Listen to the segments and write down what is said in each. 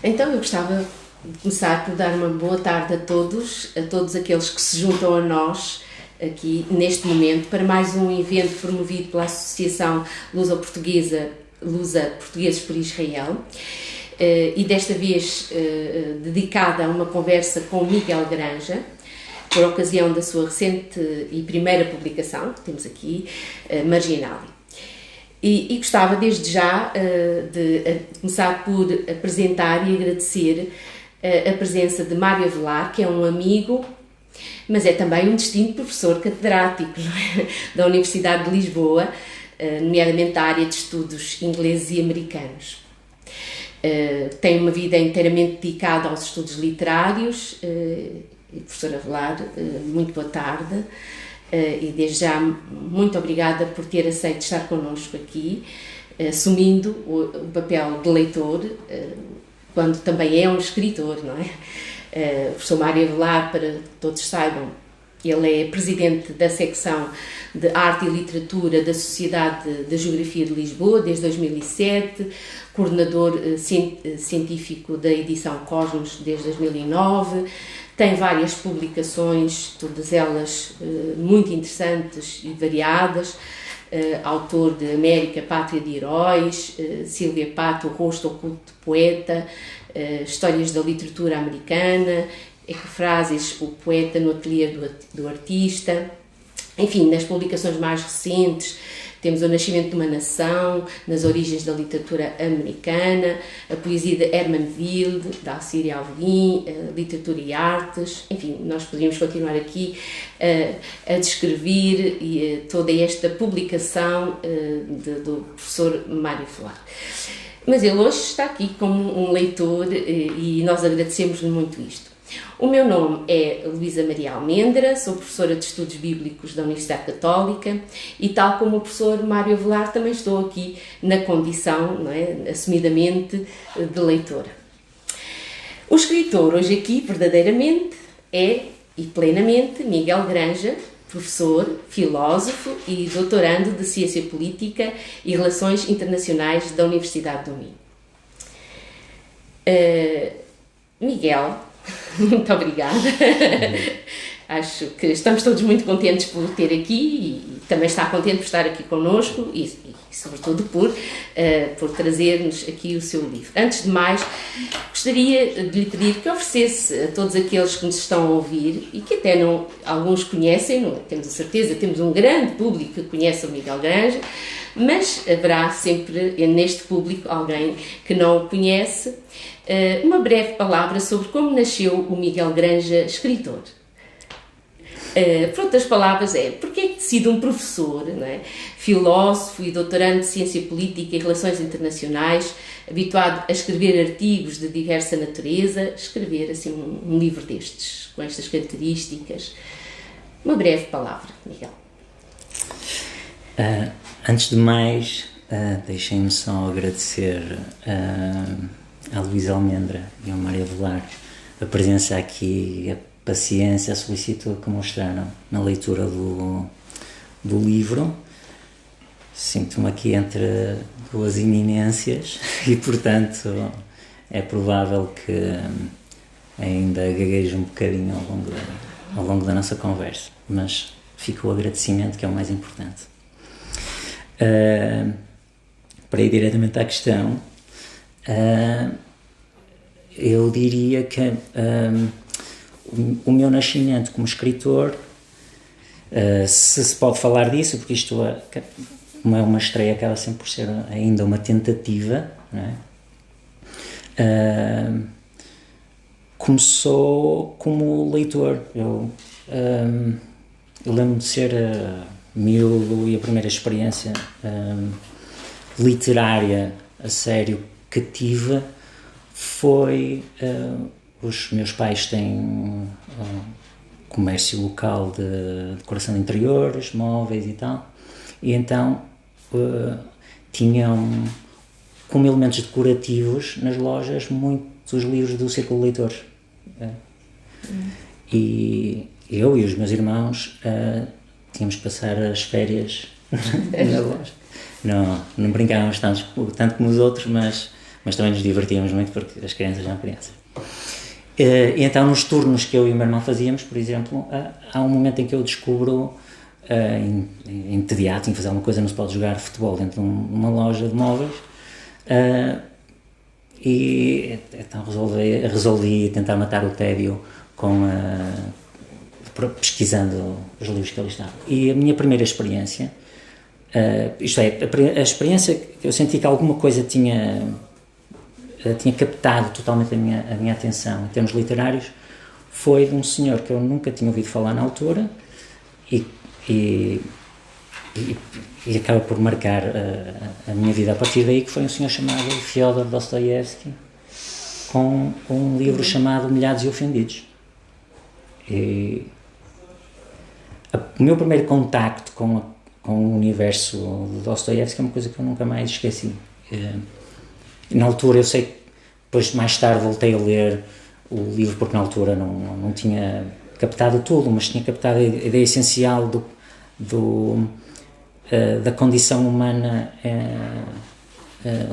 Então eu gostava de começar por dar uma boa tarde a todos aqueles que se juntam a nós aqui neste momento para mais um evento promovido pela Associação Luso-Portuguesa Portugueses por Israel e desta vez dedicada a uma conversa com o Miguel Granja, por ocasião da sua recente e primeira publicação, que temos aqui, Marginali. E gostava desde já de começar por apresentar e agradecer a presença de Mário Avelar, que é um amigo, mas é também um distinto professor catedrático, não é? Da Universidade de Lisboa, nomeadamente da área de estudos ingleses e americanos. Tem uma vida inteiramente dedicada aos estudos literários. Professor Avelar, muito boa tarde. E desde já muito obrigada por ter aceito estar connosco aqui, assumindo o papel de leitor, quando também é um escritor, não é? O professor Mário Avelar, para que todos saibam, ele é presidente da secção de Arte e Literatura da Sociedade da Geografia de Lisboa desde 2007, coordenador científico da edição Cosmos desde 2009, tem várias publicações, todas elas muito interessantes e variadas, autor de América, Pátria de Heróis, Sílvia Pato, O Rosto Oculto de Poeta, Histórias da Literatura Americana, Ecfrases, o Poeta no Ateliê do Artista. Enfim, nas publicações mais recentes temos O Nascimento de uma Nação, Nas Origens da Literatura Americana, a poesia de Herman Wilde, da Alcíria Alvarim, Literatura e Artes. Enfim, nós poderíamos continuar aqui a descrever toda esta publicação do professor Mário Avelar. Mas ele hoje está aqui como um leitor e nós agradecemos-lhe muito isto. O meu nome é Luísa Maria Almendra, sou professora de Estudos Bíblicos da Universidade Católica e, tal como o professor Mário Avelar, também estou aqui na condição, não é, assumidamente, de leitora. O escritor hoje aqui, verdadeiramente, é e plenamente Miguel Granja, professor, filósofo e doutorando de Ciência Política e Relações Internacionais da Universidade do Minho. Miguel, muito obrigada. Acho que estamos todos muito contentes por ter aqui e também está contente por estar aqui connosco e sobretudo por trazer-nos aqui o seu livro. Antes de mais, gostaria de lhe pedir que oferecesse a todos aqueles que nos estão a ouvir e que até não, alguns conhecem, não, temos a certeza, temos um grande público que conhece o Miguel Granja, mas haverá sempre neste público alguém que não o conhece. Uma breve palavra sobre como nasceu o Miguel Granja escritor. Por outras palavras, porque é que decide um professor, não é, filósofo e doutorando de Ciência Política e Relações Internacionais, habituado a escrever artigos de diversa natureza, escrever assim um livro destes, com estas características? Uma breve palavra, Miguel. Antes de mais, deixem-me só agradecer à Luísa Almendra e ao Mário Avelar a presença aqui, a paciência, a solicitude que mostraram na leitura do livro. Sinto-me aqui entre duas eminências e, portanto, é provável que ainda gagueje um bocadinho ao longo da nossa conversa, mas fica o agradecimento, que é o mais importante. Para ir diretamente à questão, eu diria que o meu nascimento como escritor, se pode falar disso, porque isto uma estreia acaba sempre por ser ainda uma tentativa, não é? Começou como leitor. Eu lembro de ser miúdo e a primeira experiência literária a sério que tive foi... os meus pais têm um comércio local de decoração de interiores, móveis e tal, e então tinham como elementos decorativos nas lojas muitos livros do Círculo de Leitores. E eu e os meus irmãos tínhamos que passar as férias na loja. Não brincávamos tanto como os outros, mas mas também nos divertíamos muito porque as crianças eram crianças. E então nos turnos que eu e o meu irmão fazíamos, por exemplo, há um momento em que eu descubro entediado em fazer alguma coisa, não se pode jogar futebol dentro de uma loja de móveis, e então resolvi tentar matar o tédio pesquisando os livros que ali estavam. E a minha primeira experiência, isto é, a experiência que eu senti que alguma coisa tinha captado totalmente a minha atenção em termos literários, foi de um senhor que eu nunca tinha ouvido falar na altura e acaba por marcar a minha vida a partir daí, que foi um senhor chamado Fyodor Dostoiévski, com um livro chamado Humilhados e Ofendidos. E o meu primeiro contacto com o universo de Dostoiévski é uma coisa que eu nunca mais esqueci. Na altura, eu sei que depois, mais tarde, voltei a ler o livro, porque na altura não tinha captado tudo, mas tinha captado a ideia essencial da condição humana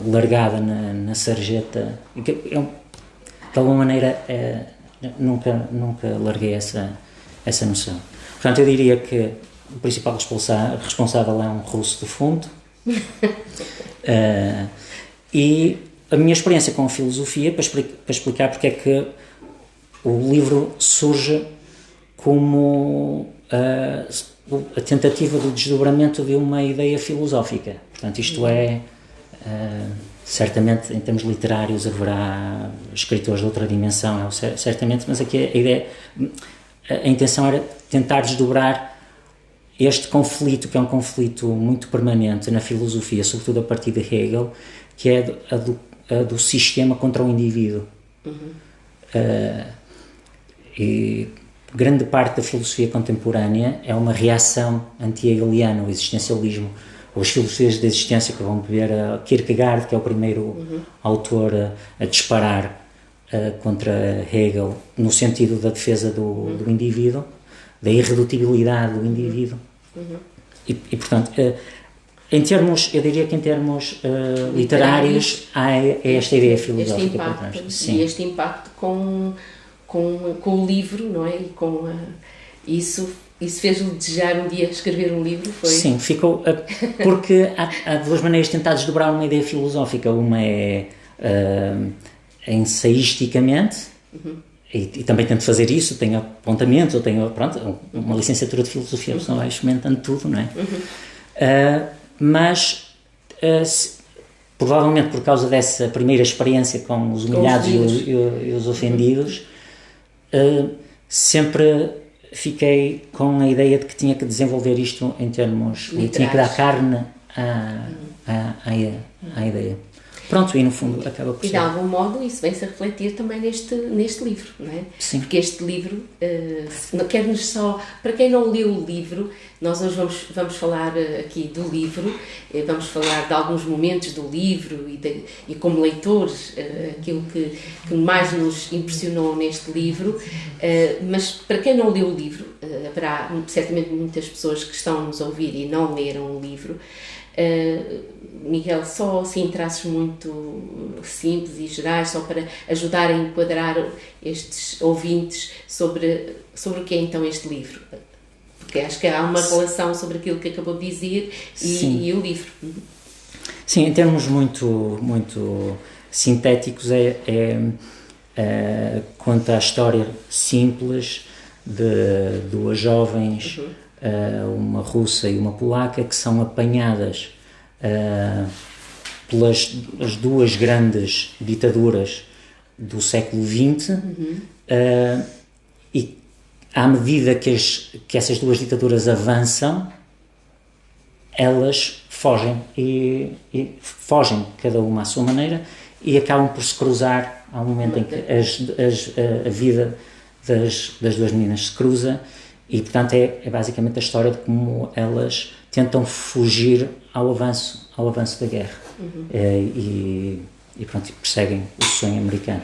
largada na sarjeta. De alguma maneira, nunca larguei essa noção. Portanto, eu diria que o principal responsável é um russo de fundo. E a minha experiência com a filosofia, para explicar porque é que o livro surge como a tentativa do desdobramento de uma ideia filosófica. Portanto, isto é, certamente, em termos literários, haverá escritores de outra dimensão, certamente, mas aqui a intenção era tentar desdobrar este conflito, que é um conflito muito permanente na filosofia, sobretudo a partir de Hegel, que é a do sistema contra o indivíduo. E grande parte da filosofia contemporânea é uma reação anti-hegeliana, o existencialismo, ou as filosofias da existência, que vão ver a Kierkegaard, que é o primeiro autor a disparar contra Hegel, no sentido da defesa do indivíduo, da irredutibilidade do indivíduo. E portanto, eu diria que em termos literários há esta ideia filosófica. Este impacto com o livro, não é? E com isso fez-lhe desejar um dia escrever um livro, foi? Sim, ficou, porque há duas maneiras de tentar desdobrar uma ideia filosófica. Uma é ensaísticamente, e também tento fazer isso, tenho apontamentos, eu tenho, uma licenciatura de filosofia, não vai experimentando tudo, não é? Mas provavelmente por causa dessa primeira experiência com os humilhados e os ofendidos, sempre fiquei com a ideia de que tinha que desenvolver isto em termos literários. Tinha que dar carne à ideia. Pronto, e no fundo acaba por ser. E de algum modo isso vem-se a refletir também neste livro, não é? Sim. Porque este livro, quer-nos só, para quem não leu o livro, nós hoje vamos falar aqui do livro, vamos falar de alguns momentos do livro e como leitores, aquilo que mais nos impressionou neste livro, mas para quem não leu o livro, haverá certamente muitas pessoas que estão a nos ouvir e não leram o livro. Miguel, só assim traços muito simples e gerais, só para ajudar a enquadrar estes ouvintes sobre o que é então este livro, porque acho que há uma relação sobre aquilo que acabou de dizer e o livro. Sim, em termos muito sintéticos, conta a história simples de duas jovens, uma russa e uma polaca, que são apanhadas pelas as duas grandes ditaduras do século XX, e à medida que essas duas ditaduras avançam, elas fogem e fogem cada uma à sua maneira e acabam por se cruzar. Há um momento em que a vida das duas meninas se cruza. E, portanto, é basicamente a história de como elas tentam fugir ao avanço da guerra. E perseguem o sonho americano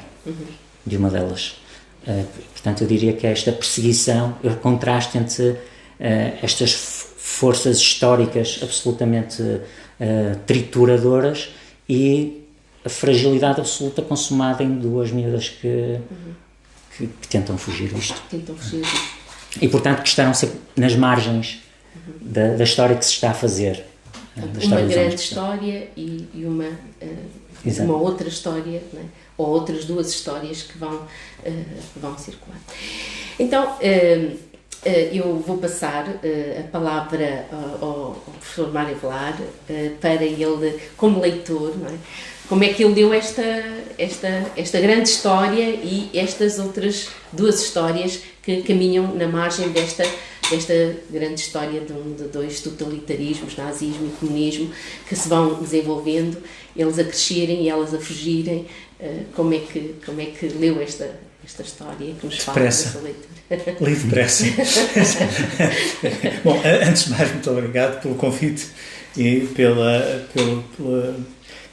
de uma delas. Portanto, eu diria que esta perseguição, o contraste entre estas forças históricas absolutamente trituradoras e a fragilidade absoluta consumada em duas miúdas que tentam fugir disto. E, portanto, que estarão sempre nas margens da história que se está a fazer. Uma grande história e uma outra história, não é? Ou outras duas histórias que vão circular. Então, eu vou passar a palavra ao professor Mário Velar para ele, como leitor, não é? Como é que ele leu esta grande história e estas outras duas histórias que caminham na margem desta grande história de dois totalitarismos, nazismo e comunismo, que se vão desenvolvendo, eles a crescerem e elas a fugirem. Como é que leu esta história que nos fala dessa leitura? Li depressa. Bom, antes de mais, muito obrigado pelo convite e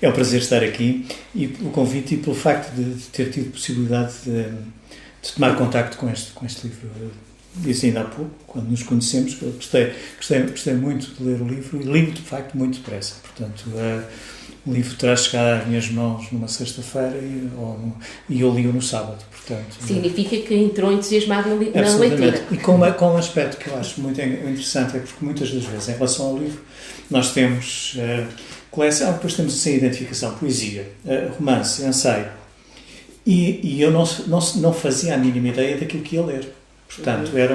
é um prazer estar aqui, e pelo convite e pelo facto de ter tido possibilidade de tomar contacto com este livro. Disse ainda há pouco, quando nos conhecemos, que eu gostei muito de ler o livro, e li-o, de facto, muito depressa. Portanto, o livro terá chegado às minhas mãos numa sexta-feira e eu li-o no sábado. Portanto, significa que entrou entusiasmado na leitura. E com um aspecto que eu acho muito interessante, é porque muitas das vezes, em relação ao livro, nós temos coleção, depois temos assim, identificação, poesia, romance, ensaio, e eu não fazia a mínima ideia daquilo que ia ler. Portanto, era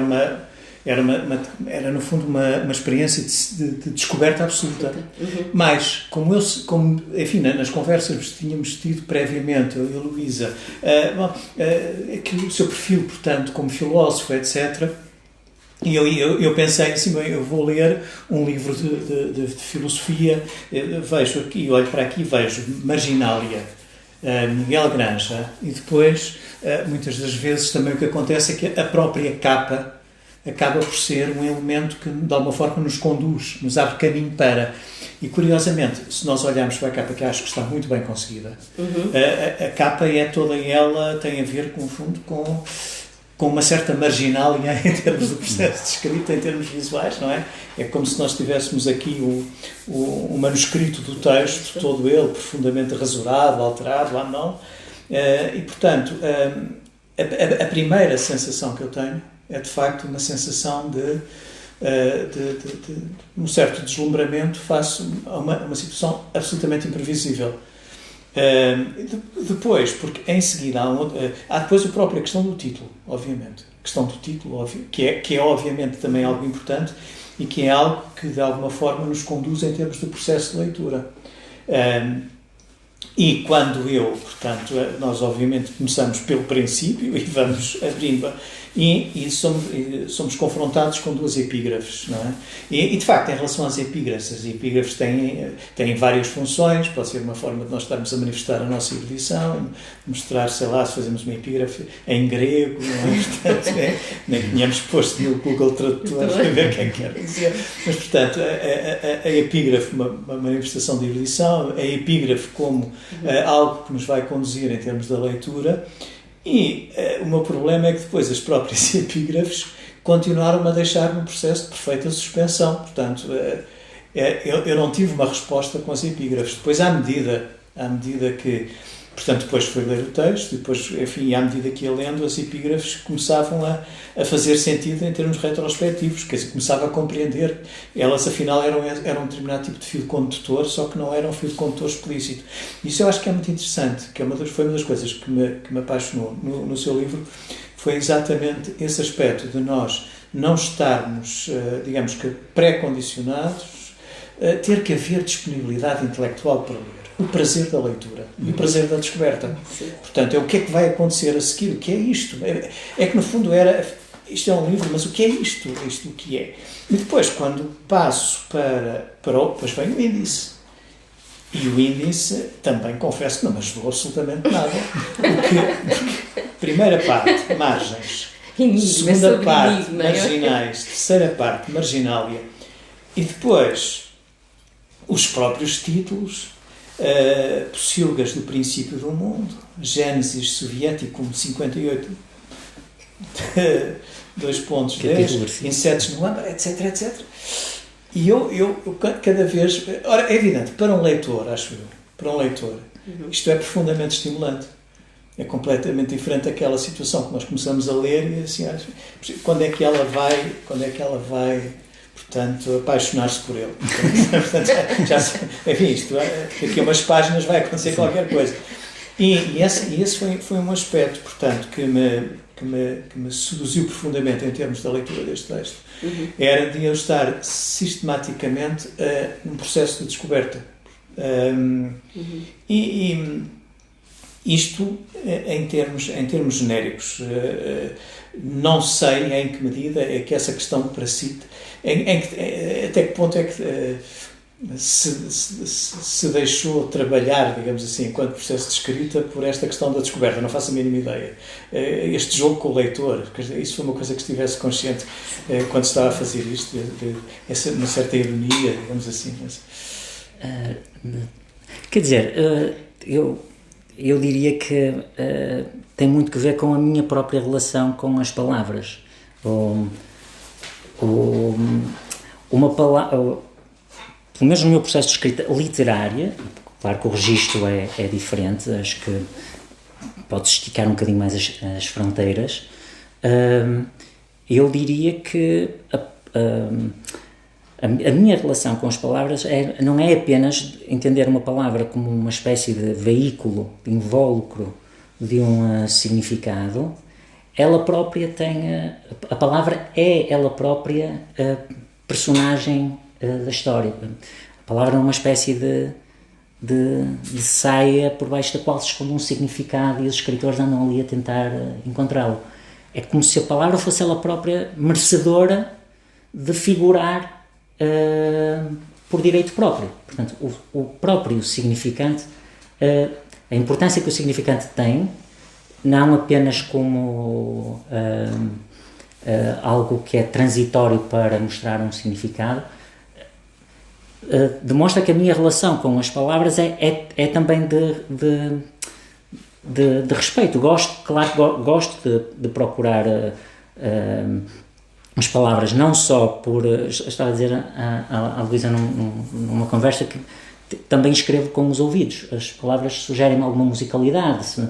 no fundo uma experiência de descoberta absoluta. Mas, enfim, nas conversas que tínhamos tido previamente, eu e a Luísa, o seu perfil, portanto, como filósofo, etc., e eu pensei assim, bem, eu vou ler um livro de filosofia, vejo aqui, olho para aqui, vejo Marginália, Miguel Granja, e depois, muitas das vezes, também o que acontece é que a própria capa acaba por ser um elemento que, de alguma forma, nos conduz, nos abre caminho para... E, curiosamente, se nós olharmos para a capa, que acho que está muito bem conseguida, a capa é toda ela, tem a ver, com, no fundo, com uma certa marginália em termos do processo de escrita, em termos visuais, não é? É como se nós tivéssemos aqui o manuscrito do texto, todo ele profundamente rasurado, alterado, à mão. E, portanto, a primeira sensação que eu tenho é, de facto, uma sensação de um certo deslumbramento face a uma situação absolutamente imprevisível. Depois, porque em seguida há depois a própria questão do título, obviamente. A questão do título, que é obviamente também algo importante e que é algo que de alguma forma nos conduz em termos do processo de leitura. E quando portanto, nós obviamente começamos pelo princípio e vamos abrindo e somos confrontados com duas epígrafes, não é? E de facto, em relação às epígrafes, as epígrafes têm várias funções. Pode ser uma forma de nós estarmos a manifestar a nossa erudição, mostrar, sei lá, se fazemos uma epígrafe em grego, não é? Portanto, nem tínhamos posto no Google Tradutor para ver o que é que quer dizer. Mas, portanto, a epígrafe, uma manifestação de erudição, a epígrafe como algo que nos vai conduzir em termos da leitura. E o meu problema é que depois as próprias epígrafes continuaram a deixar-me um processo de perfeita suspensão. Portanto, eu não tive uma resposta com as epígrafes. Depois, à medida que... Portanto, depois fui ler o texto, e depois, enfim, à medida que ia lendo, as epígrafes começavam a fazer sentido em termos retrospectivos, quer dizer, começava a compreender. Elas, afinal, eram um determinado tipo de fio condutor, só que não eram um fio condutor explícito. Isso eu acho que é muito interessante, que foi uma das coisas que me apaixonou no seu livro, foi exatamente esse aspecto de nós não estarmos, digamos que, pré-condicionados, ter que haver disponibilidade intelectual para ler. O prazer da leitura e o prazer da descoberta. Portanto, é o que é que vai acontecer a seguir, o que é isto? É que, no fundo, isto é um livro, mas o que é isto? Isto o que é? E depois, quando passo depois vem o índice. E o índice, também confesso que não me ajudou absolutamente nada. Porque primeira parte, margens. Segunda parte, marginais. Terceira parte, marginália. E depois, os próprios títulos... Pocilgas do princípio do mundo, Gênesis Soviético 58, 2 pontos, 10, insetos no âmbar, etc. E eu cada vez... Ora, é evidente, para um leitor, acho eu, para um leitor, isto é profundamente estimulante. É completamente diferente daquela situação que nós começamos a ler e assim, quando é que ela vai portanto, apaixonar-se por ele. Portanto, enfim, isto, daqui a umas páginas vai acontecer qualquer coisa. E esse foi um aspecto, portanto, que me seduziu profundamente em termos da leitura deste texto. Era de eu estar sistematicamente num processo de descoberta. Isto em termos genéricos. Não sei em que medida é que essa questão para si, até que ponto é que se deixou trabalhar, digamos assim, enquanto processo de escrita, por esta questão da descoberta. Não faço a mínima ideia. Este jogo com o leitor, isso foi uma coisa que estivesse consciente quando estava a fazer isto, uma certa ironia, digamos assim. Quer dizer, eu diria que tem muito que ver com a minha própria relação com as palavras. Uma palavra, pelo menos no meu processo de escrita literária, claro que o registro é diferente, acho que pode esticar um bocadinho mais as fronteiras. Eu diria que a minha relação com as palavras não é apenas entender uma palavra como uma espécie de veículo, de invólucro de um significado. Ela própria a palavra é ela própria a personagem da história. A palavra é uma espécie de saia por baixo da qual se esconde um significado e os escritores andam ali a tentar encontrá-lo. É como se a palavra fosse ela própria merecedora de figurar por direito próprio. Portanto, o próprio significante, a importância que o significante tem, não apenas como algo que é transitório para mostrar um significado, demonstra que a minha relação com as palavras é também de respeito. Gosto de procurar as palavras, não só por... Estava a dizer à Luísa numa conversa que também escrevo com os ouvidos. As palavras sugerem-me alguma musicalidade.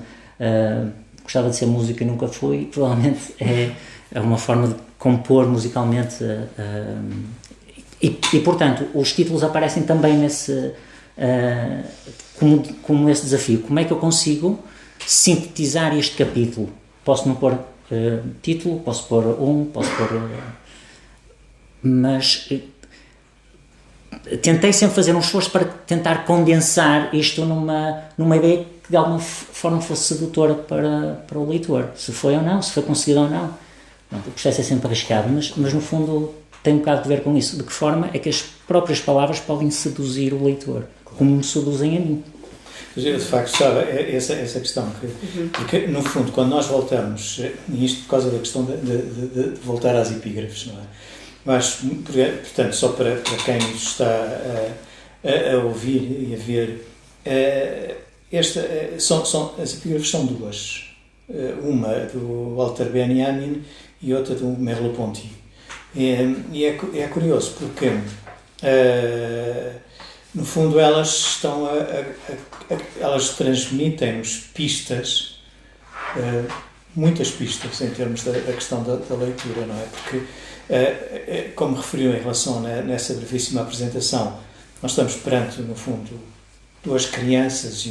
Gostava de ser músico e nunca fui. Provavelmente é uma forma de compor musicalmente. E, portanto, os títulos aparecem também como esse desafio. Como é que eu consigo sintetizar este capítulo? Posso não pôr título, posso pôr mas tentei sempre fazer um esforço para tentar condensar isto numa ideia que de alguma forma fosse sedutora para o leitor. Se foi ou não, se foi conseguido ou não. O processo é sempre arriscado, mas no fundo tem um bocado de ver com isso. De que forma é que as próprias palavras podem seduzir o leitor, como me seduzem a mim. De facto, sabe, essa questão, porque no fundo, quando nós voltamos, e isto por causa da questão de voltar às epígrafes, não é? Mas, portanto, só para quem nos está a ouvir e a ver, as epígrafes são duas. Uma do Walter Benjamin e outra do Merleau-Ponty. E é curioso porque, no fundo, elas elas transmitem-nos pistas, muitas pistas em termos da questão da leitura, não é? Porque, como referiu em relação nessa brevíssima apresentação, nós estamos perante, no fundo, duas crianças e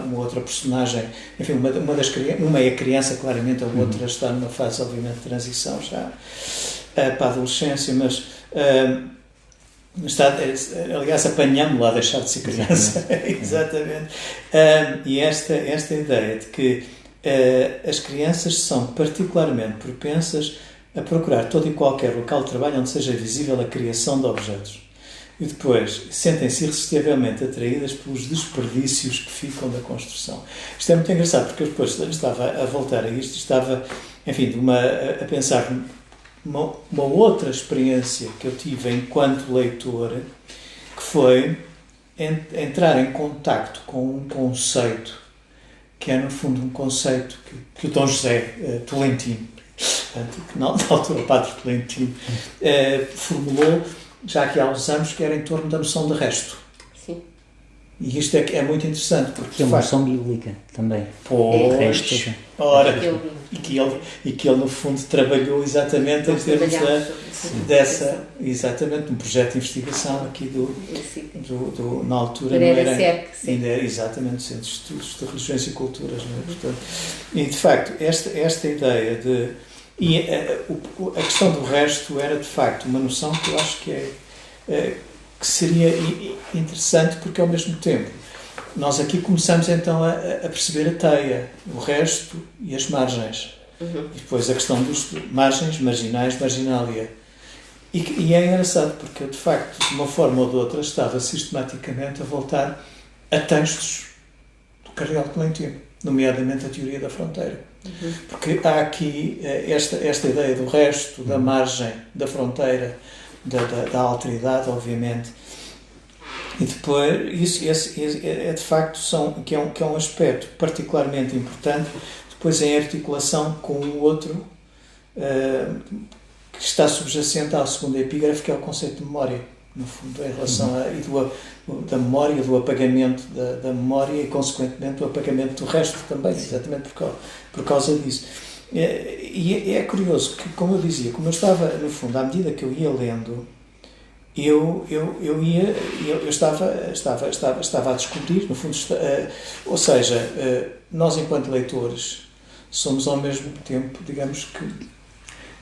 uma outra personagem, enfim, uma é criança, claramente, a outra está numa fase, obviamente, de transição já para a adolescência, mas aliás, apanhamos-la a deixar de ser criança. Exatamente. E esta ideia de que as crianças são particularmente propensas a procurar todo e qualquer local de trabalho onde seja visível a criação de objetos. E depois sentem-se irresistivelmente atraídas pelos desperdícios que ficam da construção. Isto é muito engraçado, porque eu depois estava a voltar a isto, estava, enfim, a pensar uma outra experiência que eu tive enquanto leitor, que foi entrar em contacto com um conceito, que é, no fundo, um conceito que o Dom José Tolentino, que na altura o Padre Tolentino, formulou, já que há uns anos, que era em torno da noção de resto. Sim. E isto é muito interessante, porque é uma noção bíblica também. Pois, ora, e que ele no fundo trabalhou exatamente em termos exatamente, um projeto de investigação aqui na altura não era ainda era exatamente o Centro de Estudos de Religiões e Culturas, não é? Portanto, e de facto esta ideia de a questão do resto era de facto uma noção que eu acho que seria interessante, porque ao mesmo tempo nós aqui começamos então a perceber a teia, o resto e as margens. E depois a questão dos margens, marginais, marginália. E é engraçado porque eu, de facto, de uma forma ou de outra, estava sistematicamente a voltar a textos do Cardeal Tolentino, nomeadamente a teoria da fronteira. Porque há aqui esta ideia do resto, da margem, da fronteira, da alteridade, obviamente. E depois, isso é de facto que é um aspecto particularmente importante, depois em articulação com o outro, que está subjacente à segunda epígrafe, que é o conceito de memória, no fundo, em relação da memória, do apagamento da memória e, consequentemente, do apagamento do resto também, exatamente por causa disso. E é curioso que, como eu dizia, como eu estava, no fundo, à medida que eu ia lendo, eu estava a descobrir, no fundo, ou seja, nós enquanto leitores somos ao mesmo tempo, digamos que,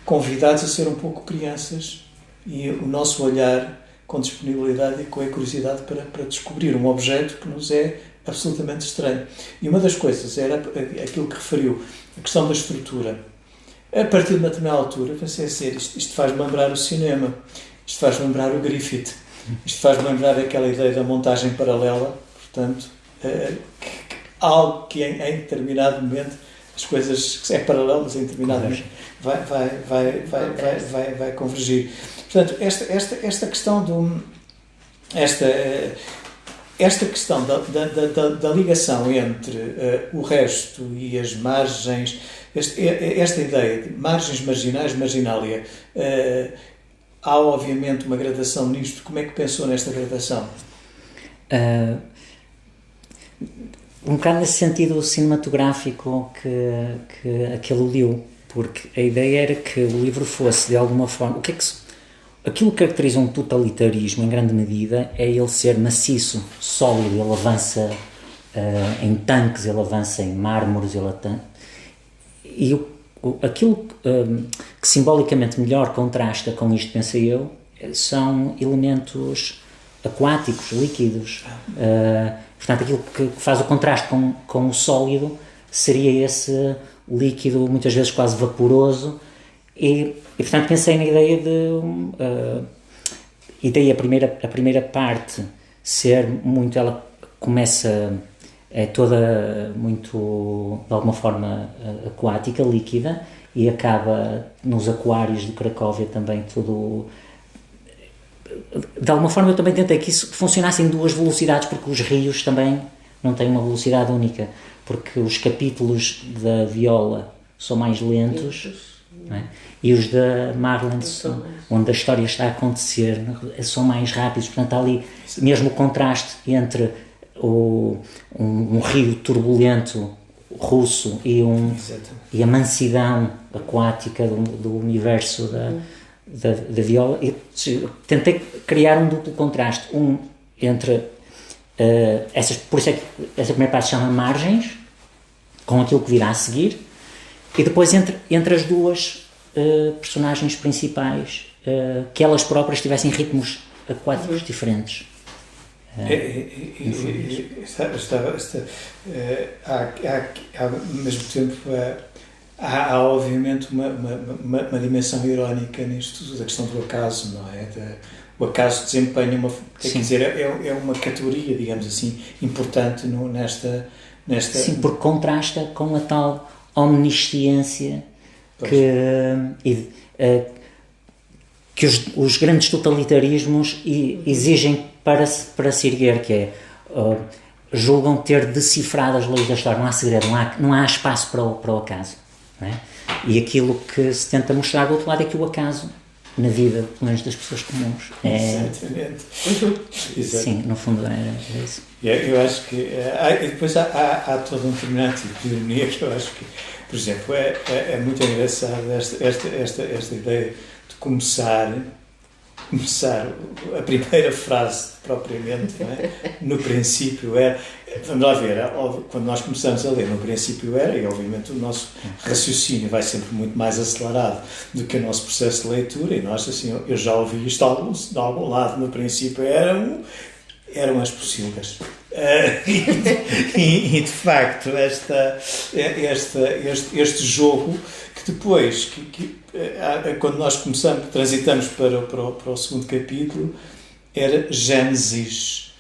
convidados a ser um pouco crianças, e o nosso olhar com disponibilidade e com a curiosidade para descobrir um objeto que nos é absolutamente estranho. E uma das coisas era aquilo que referiu, a questão da estrutura. A partir de uma determinada altura, pensei assim, isto faz-me lembrar o cinema, isto faz-me lembrar o Griffith, isto faz-me lembrar aquela ideia da montagem paralela, portanto, algo que em determinado momento as coisas que é paralelo, mas em determinado momento vai convergir. Portanto, esta questão esta questão da ligação entre o resto e as margens, esta ideia de margens marginais, marginália, há obviamente uma gradação nisto. Como é que pensou nesta gradação? Um bocado nesse sentido cinematográfico que aquele liu, porque a ideia era que o livro fosse, de alguma forma, aquilo que caracteriza um totalitarismo, em grande medida, é ele ser maciço, sólido, ele avança em tanques, ele avança em mármores, e aquilo que simbolicamente melhor contrasta com isto, pensei eu, são elementos aquáticos, líquidos. Portanto, aquilo que faz o contraste com o sólido seria esse líquido, muitas vezes quase vaporoso, e portanto pensei na ideia de a primeira parte ser muito, ela começa toda muito, de alguma forma, aquática, líquida, e acaba nos aquários de Cracóvia também tudo. De alguma forma eu também tentei que isso funcionasse em duas velocidades, porque os rios também não têm uma velocidade única, porque os capítulos da Viola são mais lentos, não é? E os da Marland, onde a história está a acontecer, são mais rápidos. Portanto, há ali mesmo o contraste entre um rio turbulento russo e a mansidão aquática do universo da Viola. E tentei criar um duplo contraste, entre por isso é que essa primeira parte se chama margens, com aquilo que virá a seguir, e depois entre as duas personagens principais, que elas próprias tivessem ritmos aquáticos diferentes. Ao mesmo tempo há obviamente uma dimensão irónica nisto, da questão do acaso, não é? O acaso desempenha quer dizer, é uma categoria, digamos assim, importante nesta... Sim, porque contrasta com a tal omnisciência que os grandes totalitarismos exigem para se erguer, que é julgam ter decifrado as leis da história, não há segredo, não há espaço para o acaso, não é? E aquilo que se tenta mostrar do outro lado é que o acaso na vida, pelo menos das pessoas comuns, Exatamente. Sim, no fundo era isso. Eu acho que depois há todo um determinado tipo de ironia que eu acho que, por exemplo, é muito engraçado esta ideia de começar a primeira frase propriamente, não é? No princípio era, vamos lá ver, quando nós começamos a ler no princípio era, e obviamente o nosso raciocínio vai sempre muito mais acelerado do que o nosso processo de leitura, e nós assim, eu já ouvi isto de algum lado, no princípio eram as pocilgas. E de facto este jogo que depois quando nós transitamos para o segundo capítulo, era Gênesis,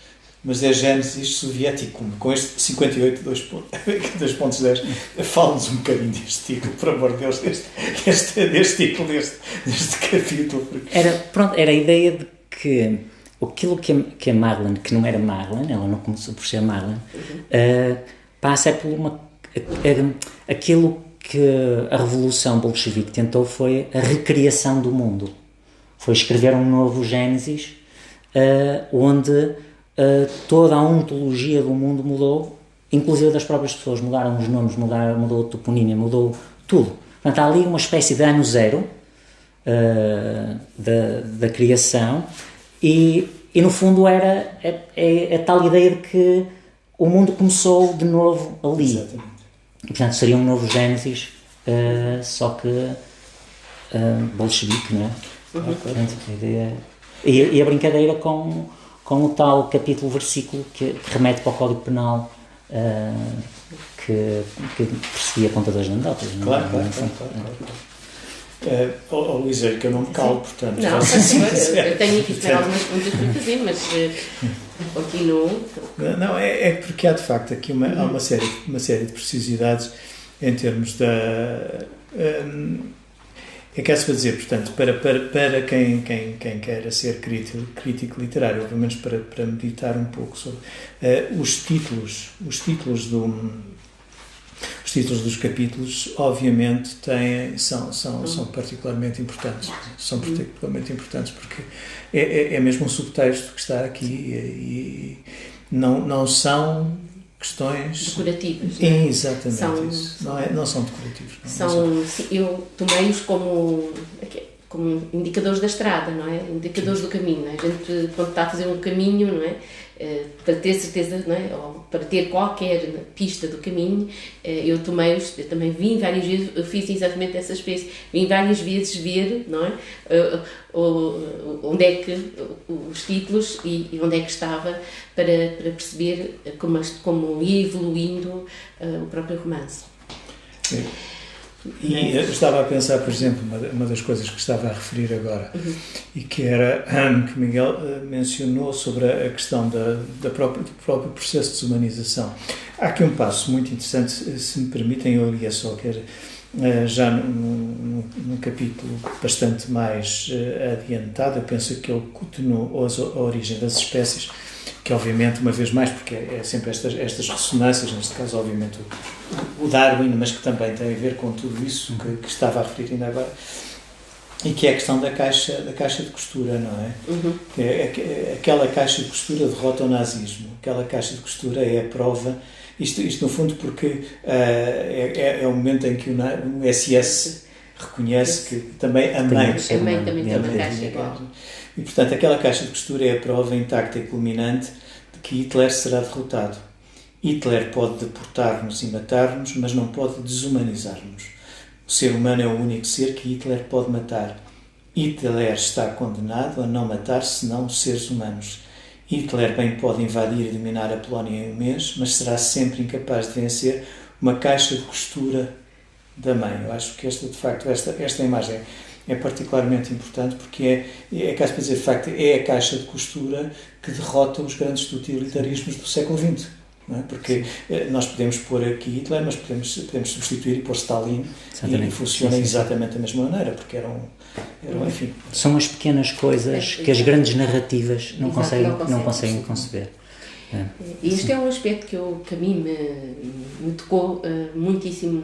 mas é Gênesis soviético, com este 58 2.10. Fala-nos um bocadinho deste título, por amor de Deus, deste título, deste capítulo. Era a ideia de que aquilo que a Marlene, que não era Marlene, ela não começou por ser Marlene, passa por aquilo que a Revolução Bolchevique tentou foi a recriação do mundo. Foi escrever um novo Gênesis, onde toda a ontologia do mundo mudou, inclusive das próprias pessoas. Mudaram os nomes, mudou a toponímia, mudou tudo. Portanto, há ali uma espécie de ano zero da criação e no fundo era a tal ideia de que o mundo começou de novo ali. Exatamente. E, portanto, seria um novo Gênesis, só que bolchevique, não é? Portanto, a ideia, e a brincadeira com o tal capítulo, versículo que remete para o Código Penal, que perseguia contadores de anedotas. Claro. Luísa, que eu não me calo, portanto... Não, eu tenho aqui algumas perguntas para fazer, mas continuo. Não, é porque há de facto aqui há uma série de precisidades em termos da... É que se para dizer, portanto, para quem quer ser crítico literário, ou pelo menos para meditar um pouco sobre os títulos dos capítulos, obviamente, são particularmente importantes. São particularmente importantes porque é mesmo um subtexto que está aqui e não são questões decorativas. Exatamente isso. Não são decorativos. Eu tomei-os como indicadores da estrada, não é? Indicadores do caminho. A gente, quando está a fazer um caminho, não é? Para ter certeza, não é? Ou para ter qualquer pista do caminho, eu tomei-os, eu também vim várias vezes, eu fiz exatamente essa espécie, vim várias vezes ver, não é? Onde é que os títulos e onde é que estava para perceber como ia evoluindo o próprio romance. E eu estava a pensar, por exemplo, uma das coisas que estava a referir agora, e que era que Miguel mencionou sobre a questão do próprio processo de desumanização. Há aqui um passo muito interessante, se me permitem, eu li só que já num capítulo bastante mais adiantado, eu penso que ele continuou a origem das espécies, que obviamente, uma vez mais, porque é sempre estas ressonâncias, neste caso obviamente o Darwin, mas que também tem a ver com tudo isso que estava a referir ainda agora, e que é a questão da caixa de costura, não é? Aquela caixa de costura derrota o nazismo, aquela caixa de costura é a prova, isto no fundo porque é o momento em que o SS reconhece que também a mãe também tem uma caixa igual. E, portanto, aquela caixa de costura é a prova intacta e culminante de que Hitler será derrotado. Hitler pode deportar-nos e matar-nos, mas não pode desumanizar-nos. O ser humano é o único ser que Hitler pode matar. Hitler está condenado a não matar senão os seres humanos. Hitler bem pode invadir e dominar a Polónia em um mês, mas será sempre incapaz de vencer uma caixa de costura da mãe. Eu acho que de facto, esta imagem é particularmente importante porque é caso para dizer, de facto, é a caixa de costura que derrota os grandes totalitarismos do século XX. Não é? Porque nós podemos pôr aqui Hitler, mas podemos substituir e pôr Stalin, e funciona exatamente da mesma maneira, porque enfim... São as pequenas coisas que as grandes narrativas não conseguem conceber. E este é um aspecto que a mim me tocou muitíssimo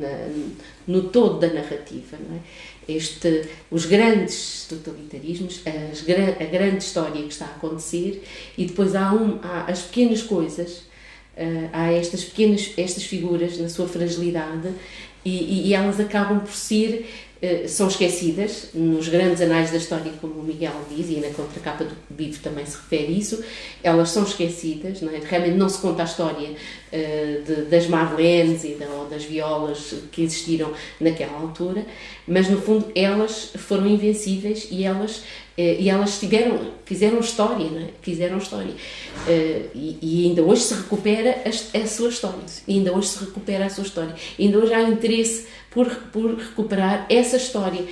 no todo da narrativa, não é? Os grandes totalitarismos, a grande história que está a acontecer, e depois há as pequenas coisas há estas figuras na sua fragilidade e elas acabam por ser, são esquecidas nos grandes anais da história, como o Miguel diz, e na contracapa do livro também se refere isso. Elas são esquecidas, não é? Realmente não se conta a história das Marlenes ou das Violas que existiram naquela altura, mas no fundo elas foram invencíveis e elas fizeram história, não é? Fizeram história. E ainda hoje se recupera a sua história. E ainda hoje se recupera a sua história. E ainda hoje há interesse por recuperar essa história.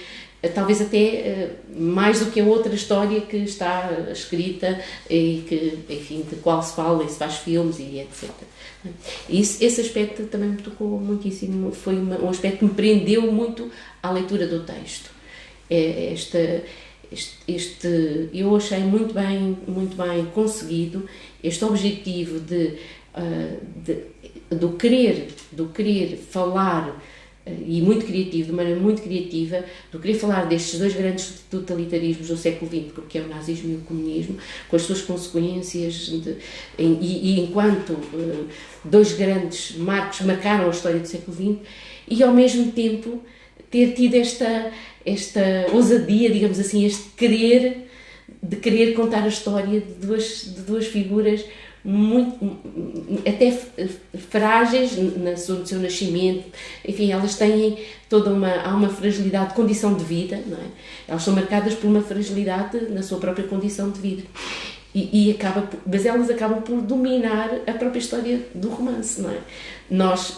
Talvez até mais do que a outra história que está escrita e que, enfim, de qual se fala e se faz filmes e etc. Esse aspecto também me tocou muitíssimo. Foi um aspecto que me prendeu muito à leitura do texto. Eu achei muito bem conseguido este objetivo do querer falar, e muito criativo, de maneira muito criativa, do querer falar destes dois grandes totalitarismos do século XX, porque é o nazismo e o comunismo, com as suas consequências, e enquanto dois grandes marcos marcaram a história do século XX, e ao mesmo tempo ter tido esta ousadia, digamos assim, de querer contar a história de duas figuras muito, até frágeis no seu nascimento. Enfim, elas têm há uma fragilidade de condição de vida, não é? Elas são marcadas por uma fragilidade na sua própria condição de vida. Mas elas acabam por dominar a própria história do romance, não é? Nós,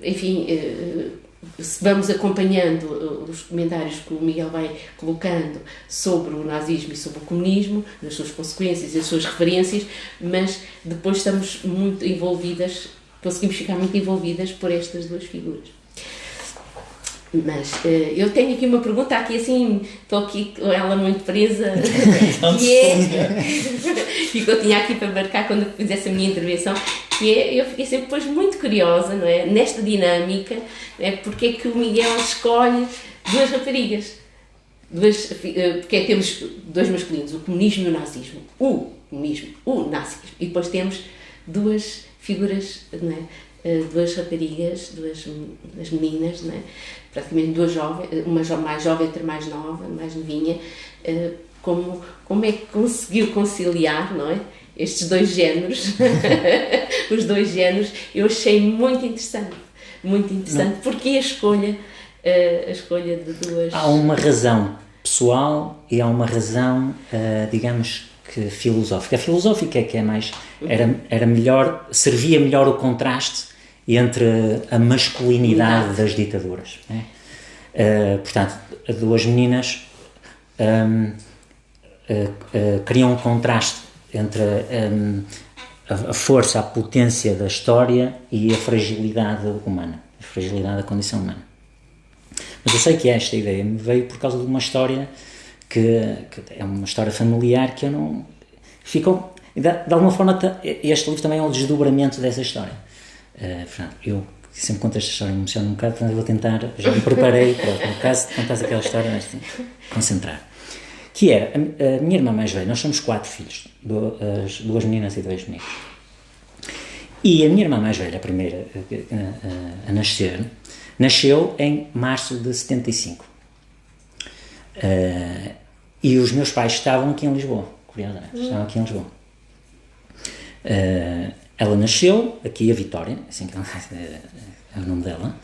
enfim, se vamos acompanhando os comentários que o Miguel vai colocando sobre o nazismo e sobre o comunismo, as suas consequências e as suas referências, mas depois estamos muito envolvidas, conseguimos ficar muito envolvidas por estas duas figuras. Mas eu tenho aqui uma pergunta, assim, estou aqui com ela muito presa, e que eu tinha aqui para marcar quando eu fizesse a minha intervenção, que é, eu fiquei sempre depois muito curiosa, não é? Nesta dinâmica, porque é que o Miguel escolhe duas raparigas, porque temos dois masculinos, o comunismo e o nazismo, o comunismo, o nazismo, e depois temos duas figuras, não é? Duas raparigas, duas meninas, não é? Praticamente duas jovens, uma mais jovem, outra mais nova, mais novinha. Como é que conseguiu conciliar, não é? Estes dois géneros, os dois géneros, eu achei muito interessante, porque a escolha de duas... Há uma razão pessoal e há uma razão, digamos que filosófica. A filosófica é que é mais, era melhor, servia melhor o contraste entre a masculinidade das ditaduras, né? Portanto, duas meninas criam um contraste entre a força, a potência da história e a fragilidade humana, a fragilidade da condição humana. Mas eu sei que esta ideia me veio por causa de uma história que é uma história familiar que eu não... Ficou, de alguma forma, este livro também é um desdobramento dessa história. Portanto, eu sempre conto esta história, me emociono um bocado, portanto vou tentar, já me preparei para no caso de contar aquela história, mas concentrar. Que era, a minha irmã mais velha, nós somos 4 filhos, duas meninas e 2 meninos. E a minha irmã mais velha, a primeira a nascer, nasceu em março de 75. E os meus pais estavam aqui em Lisboa, curiosamente, estavam aqui em Lisboa. Ela nasceu aqui, a Vitória, assim que é o nome dela.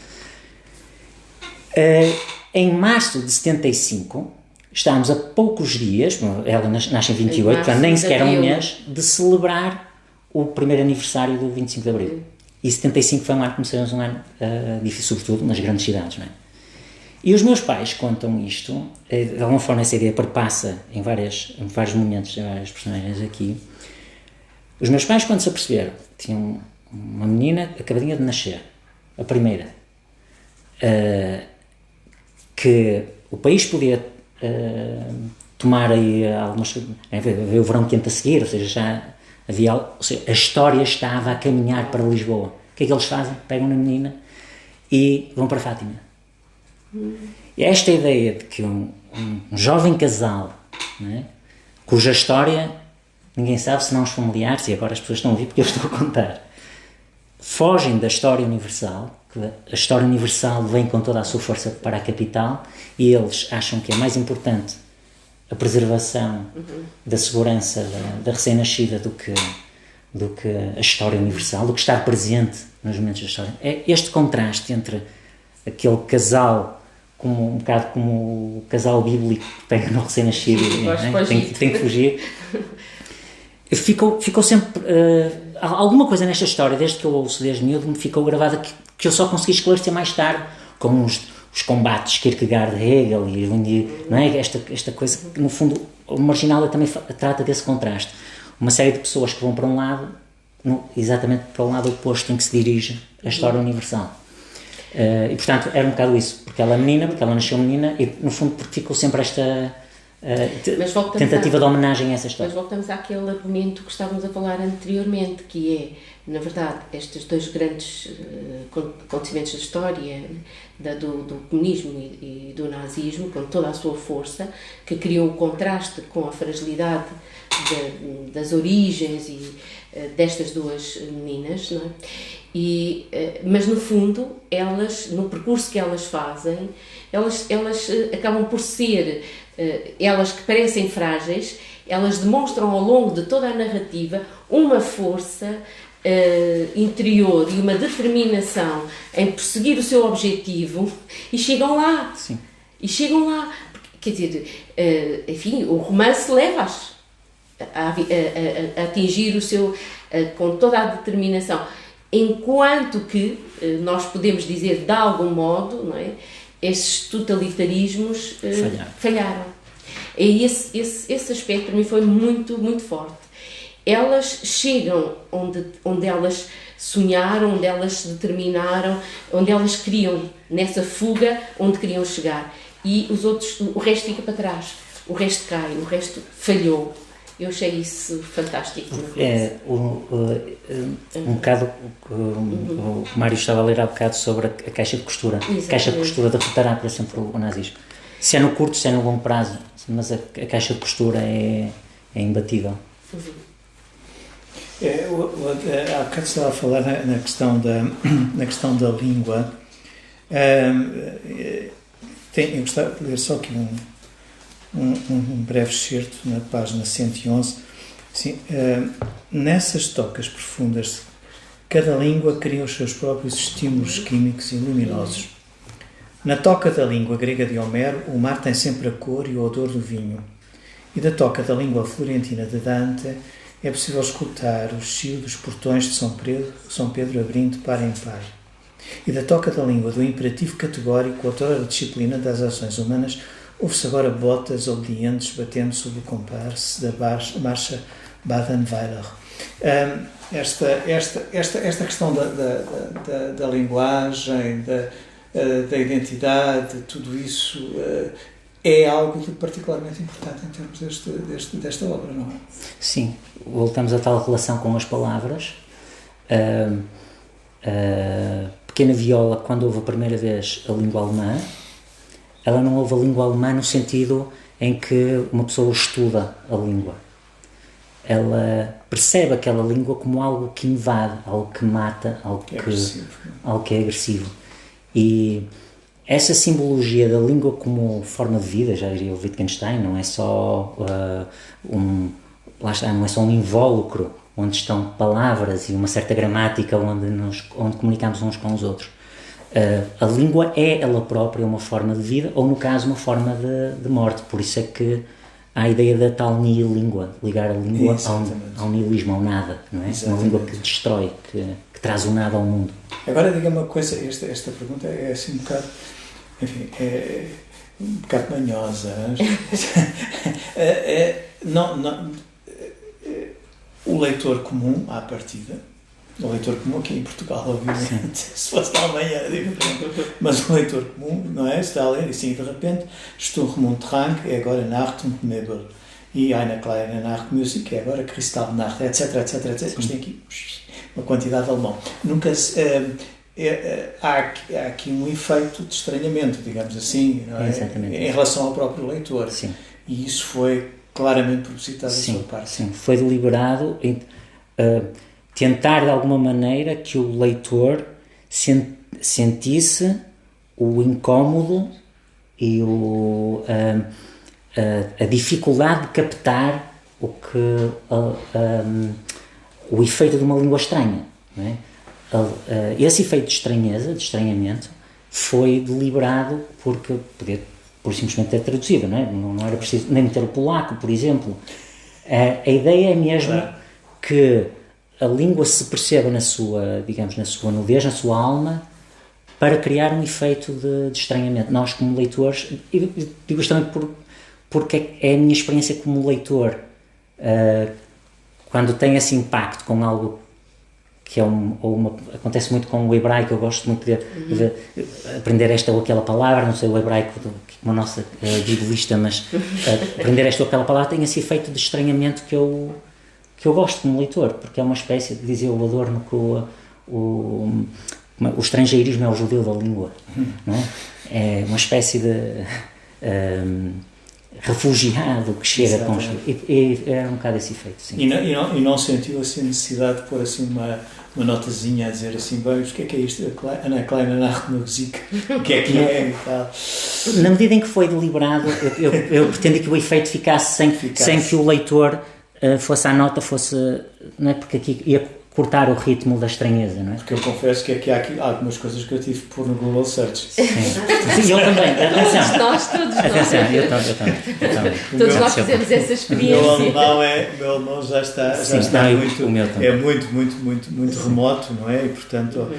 Em março de 75, estávamos a poucos dias, ela nasce em 28, portanto nem sequer um mês, de celebrar o primeiro aniversário do 25 de Abril. E 75 foi um ano, começamos um ano difícil, sobretudo nas grandes cidades, não é? E os meus pais contam isto, de alguma forma essa ideia perpassa em vários momentos, em várias personagens aqui. Os meus pais, quando se aperceberam, tinham uma menina acabadinha de nascer, a primeira, que o país podia tomar aí algumas... Veio o verão quente a seguir, ou seja, já havia... Ou seja, a história estava a caminhar para Lisboa. O que é que eles fazem? Pegam na menina e vão para Fátima. E esta ideia de que um jovem casal, não é, cuja história... Ninguém sabe, senão os familiares, e agora as pessoas estão a ouvir porque eu estou a contar. fogem da história universal, que a história universal vem com toda a sua força para a capital, e eles acham que é mais importante a preservação da segurança da recém-nascida do que a história universal, do que estar presente nos momentos da história. É este contraste entre aquele casal, como, um bocado como o casal bíblico que pega no recém-nascido e tem que fugir. Ficou sempre... alguma coisa nesta história, desde que eu ouço desde miúdo, me ficou gravada que eu só consegui esclarecer mais tarde, como os combates Kierkegaard, Hegel, não é? Esta coisa que, no fundo, o Marginal também trata desse contraste. Uma série de pessoas que vão para um lado, exatamente para o lado oposto em que se dirige a história universal. E, portanto, era um bocado isso, porque ela é menina, porque ela nasceu menina, e, no fundo, porque ficou sempre esta... tentativa de homenagem a essa história. Mas voltamos àquele argumento que estávamos a falar anteriormente, que é, na verdade, estes dois grandes acontecimentos da história, do comunismo e do nazismo, com toda a sua força, que criou o contraste com a fragilidade das origens e destas duas meninas, não é? Mas, no fundo, elas, no percurso que elas fazem, elas acabam por ser... elas que parecem frágeis, elas demonstram ao longo de toda a narrativa uma força interior e uma determinação em perseguir o seu objetivo e chegam lá. Sim. E chegam lá. Quer dizer, enfim, o romance leva-as a atingir o seu... com toda a determinação. Enquanto que nós podemos dizer, de algum modo, não é? Esses totalitarismos falharam. E esse aspecto para mim foi muito, muito forte. Elas chegam onde elas sonharam, onde elas se determinaram, onde elas queriam, nessa fuga, onde queriam chegar. E o resto fica para trás, o resto cai, o resto falhou. Eu achei isso fantástico. Um bocado o Mário estava a ler há bocado sobre a caixa de costura. Exatamente. A caixa de costura derrotará para sempre o nazismo. Se é no curto, se é no longo prazo, mas a caixa de costura é imbatível. Há bocado estava a falar na questão da língua. Eu gostava de ler só aqui um breve excerto na página 111. Assim, nessas tocas profundas, cada língua cria os seus próprios estímulos químicos e luminosos. Na toca da língua grega de Homero, o mar tem sempre a cor e o odor do vinho. E da toca da língua florentina de Dante, é possível escutar o chiu dos portões de São Pedro abrindo par em par. E da toca da língua do imperativo categórico, outrora disciplina das ações humanas, ouve-se agora botas obedientes batendo sob o compasso da marcha Badenweiler. Esta questão da linguagem, da identidade, tudo isso é algo de particularmente importante em termos desta obra, não é? Sim, voltamos à tal relação com as palavras. Pequena Viola, quando ouve a primeira vez a língua alemã, ela não ouve a língua alemã no sentido em que uma pessoa estuda a língua. Ela percebe aquela língua como algo que invade, algo que mata, algo que é agressivo. E essa simbologia da língua como forma de vida, já diria o Wittgenstein, não é só não é só um invólucro onde estão palavras e uma certa gramática onde comunicamos uns com os outros. A língua é ela própria uma forma de vida, ou no caso uma forma de morte. Por isso é que há a ideia da tal nihilíngua, ligar a língua ao nihilismo, ao nada, não é? Exatamente. Uma língua que destrói, que traz o nada ao mundo. Agora, diga uma coisa, esta pergunta é assim um bocado, enfim, é um bocado manhosa. O leitor comum, à partida, o leitor comum aqui em Portugal, obviamente, se fosse na Alemanha era diferente, mas o leitor comum, não é? Está a ler e assim, de repente, Sturm-und-Drang é agora Nacht-und-Nebel e Eine kleine Nachtmusik é agora Kristallnacht, etc. Depois tem aqui uma quantidade de alemão. Nunca há aqui um efeito de estranhamento, digamos assim, não é? Em relação ao próprio leitor. Sim. E isso foi claramente propositado da sua parte. Sim, foi deliberado. tentar de alguma maneira que o leitor sentisse o incómodo e a dificuldade de captar o efeito de uma língua estranha, não é? Esse efeito de estranheza, de estranhamento, foi deliberado porque podia por simplesmente ter traduzido, não é? Não era preciso nem meter o polaco, por exemplo. A ideia é mesmo que a língua se perceba na sua, digamos, na sua nudez, na sua alma, para criar um efeito de estranhamento. Nós, como leitores, e digo isto também porque é a minha experiência como leitor, quando tem esse impacto com algo que é acontece muito com o hebraico. Eu gosto muito de aprender esta ou aquela palavra, não sei o hebraico como a nossa biblista, mas aprender esta ou aquela palavra tem esse efeito de estranhamento que eu gosto como leitor, porque é uma espécie, dizia o Adorno, que o estrangeirismo é o judeu da língua, não é? É uma espécie de refugiado que chega com e é um bocado esse efeito, sim. E não sentiu assim a necessidade de pôr assim uma notazinha a dizer assim, bem, o que é isto? Ana Kleine Nachmusik, o que é e tal? Na medida em que foi deliberado, eu pretendi que o efeito ficasse sem que o leitor fosse à nota, não é? Porque aqui ia cortar o ritmo da estranheza, não é? Porque eu confesso que aqui há algumas coisas que eu tive que pôr no Google Search. Sim, eu também, atenção. Todos Atenção, eu também. Todos nós fizemos essa experiência. O meu alemão já está muito remoto, não é? E, portanto,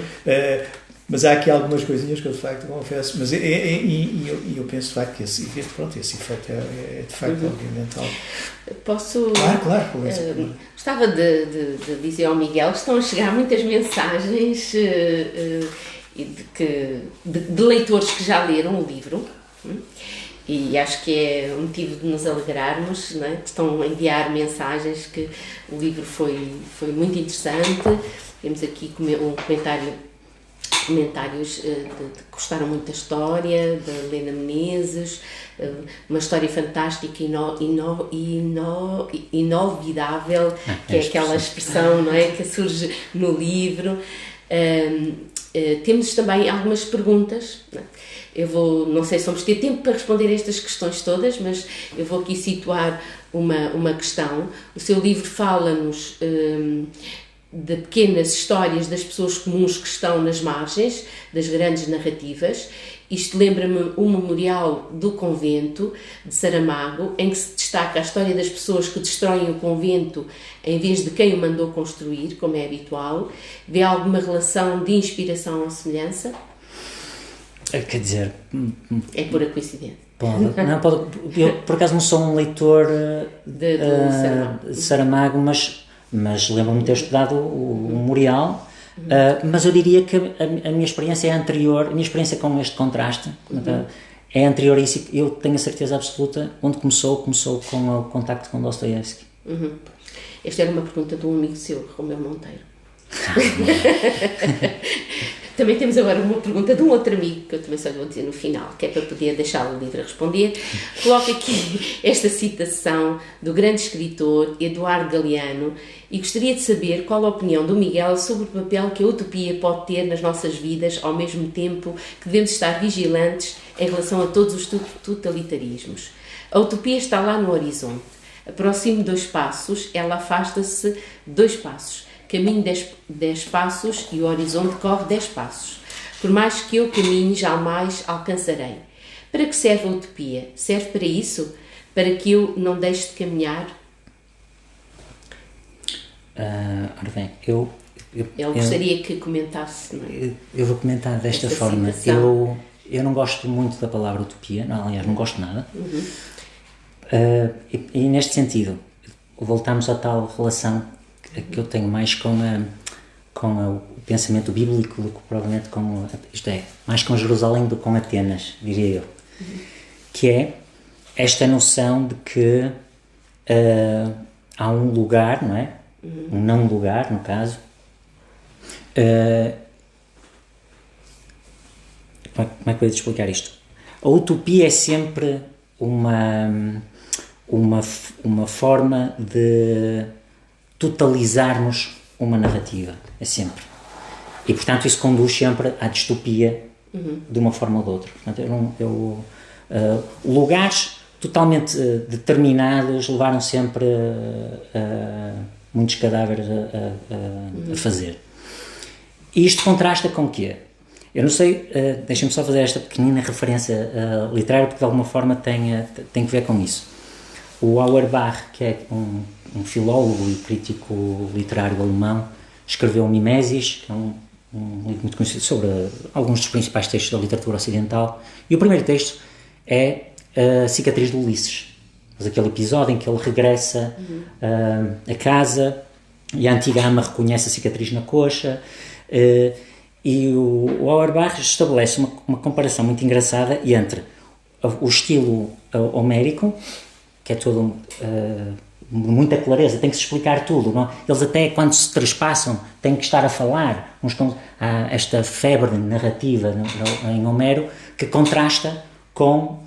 mas há aqui algumas coisinhas que eu de facto confesso, mas eu penso de facto que esse efeito é de facto obviamente algo. Posso? Claro. Gostava de dizer ao Miguel que estão a chegar muitas mensagens de leitores que já leram o livro, e acho que é um motivo de nos alegrarmos, não é? Estão a enviar mensagens que o livro foi muito interessante. Temos aqui comentários que gostaram muito da história, da Helena Menezes, uma história fantástica e inolvidável, que é aquela expressão, não é, que surge no livro. Temos também algumas perguntas, não é? Não sei se vamos ter tempo para responder a estas questões todas, mas eu vou aqui situar uma questão. O seu livro fala-nos de pequenas histórias das pessoas comuns que estão nas margens das grandes narrativas. Isto lembra-me o memorial do convento de Saramago, em que se destaca a história das pessoas que destroem o convento em vez de quem o mandou construir, como é habitual. Vê alguma relação de inspiração ou semelhança? Quer dizer... É pura coincidência. Pode. Eu, por acaso, não sou um leitor de Saramago, mas lembro-me de ter estudado o memorial. Mas eu diria que a minha experiência é anterior, a minha experiência com este contraste é anterior a isso. Eu tenho a certeza absoluta onde começou com o contacto com Dostoiévski. Esta era uma pergunta de um amigo seu, Romeu Monteiro. Também temos agora uma pergunta de um outro amigo, que eu também só lhe vou dizer no final, que é para poder deixá-lo livre a responder. Coloco aqui esta citação do grande escritor Eduardo Galeano e gostaria de saber qual a opinião do Miguel sobre o papel que a utopia pode ter nas nossas vidas, ao mesmo tempo que devemos estar vigilantes em relação a todos os totalitarismos. A utopia está lá no horizonte. Aproximo 2 passos, ela afasta-se 2 passos. Caminho 10 passos e o horizonte corre 10 passos. Por mais que eu caminhe, jamais alcançarei. Para que serve a utopia? Serve para isso? Para que eu não deixe de caminhar? Ora bem, eu gostaria que comentasse. Não é? Eu vou comentar desta forma. Eu não gosto muito da palavra utopia, aliás, não gosto nada. E neste sentido, voltamos à tal relação que eu tenho mais com o pensamento bíblico do que provavelmente mais com Jerusalém do que com Atenas, diria eu. Que é esta noção de que há um lugar, não é? Um não lugar, no caso. Como é que eu ia explicar isto? A utopia é sempre uma forma de totalizarmos uma narrativa, é sempre. E, portanto, isso conduz sempre à distopia de uma forma ou de outra. Portanto, lugares totalmente determinados levaram sempre muitos cadáveres a fazer. E isto contrasta com o quê? Eu não sei, deixem-me só fazer esta pequenina referência literária, porque de alguma forma tem que ver com isso. O Auerbach, que é um filólogo e crítico literário alemão, escreveu Mimesis, que é um livro muito conhecido sobre alguns dos principais textos da literatura ocidental, e o primeiro texto é a cicatriz de Ulisses, mas aquele episódio em que ele regressa a casa e a antiga ama reconhece a cicatriz na coxa, e o Auerbach estabelece uma comparação muito engraçada entre o estilo homérico, que é todo muita clareza, tem que se explicar tudo, não? Eles até quando se trespassam têm que estar a falar, há esta febre narrativa em Homero que contrasta com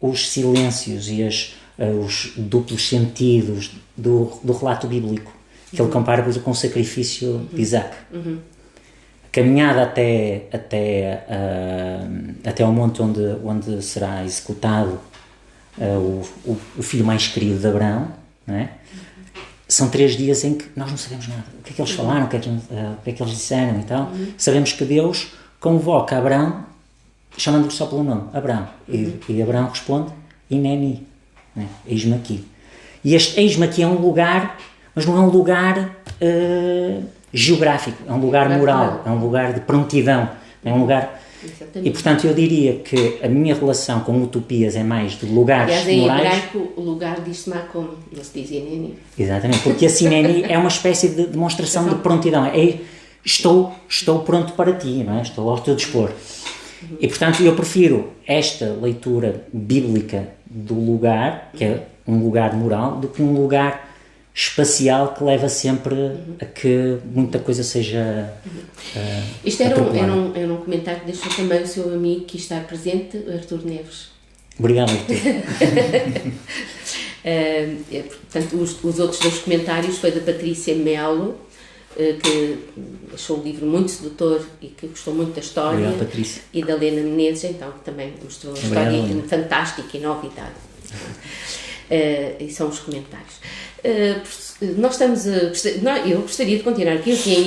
os silêncios e os duplos sentidos do relato bíblico, que ele compara com o sacrifício de Isaac. A caminhada até ao monte onde será executado o filho mais querido de Abraão, não é? São 3 dias em que nós não sabemos nada. O que é que eles falaram, o que é que eles disseram e tal. Sabemos que Deus convoca Abraão, chamando-lhe só pelo nome, Abraão. E Abraão responde, Ineni, né? Eis-me aqui. E este eis-me aqui é um lugar, mas não é um lugar geográfico, é um lugar moral, é um lugar de prontidão, é um lugar... Exatamente. E, portanto, eu diria que a minha relação com utopias é mais de lugares morais... Aliás, em hebraico, o lugar diz-se Makom, não se diz Ineni. Exatamente, porque a Sineni é uma espécie de demonstração de prontidão. Estou pronto para ti, não é? Estou ao teu dispor. E, portanto, eu prefiro esta leitura bíblica do lugar, que é um lugar moral, do que um lugar espacial que leva sempre a que muita coisa seja Isto era um comentário que deixou também o seu amigo que está presente, Artur Neves. Obrigado, Artur. Portanto, os outros 2 comentários foi da Patrícia Melo, que achou o livro muito sedutor e que gostou muito da história. Obrigado, Patrícia. E da Helena Menezes, então, que também mostrou a história fantástica e novidade. E são os comentários. Nós estamos eu gostaria de continuar aqui, eu tinha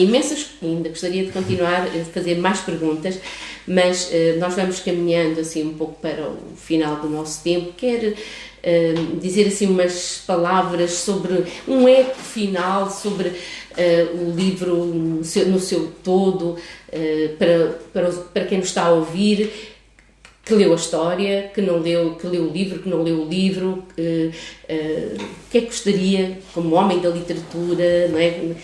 ainda gostaria de continuar a fazer mais perguntas, mas nós vamos caminhando assim um pouco para o final do nosso tempo. Quero dizer assim umas palavras sobre um eco final, sobre o livro no seu todo, para quem nos está a ouvir, que leu a história, que leu o livro, que não leu o livro, o que é que gostaria, como homem da literatura, não é,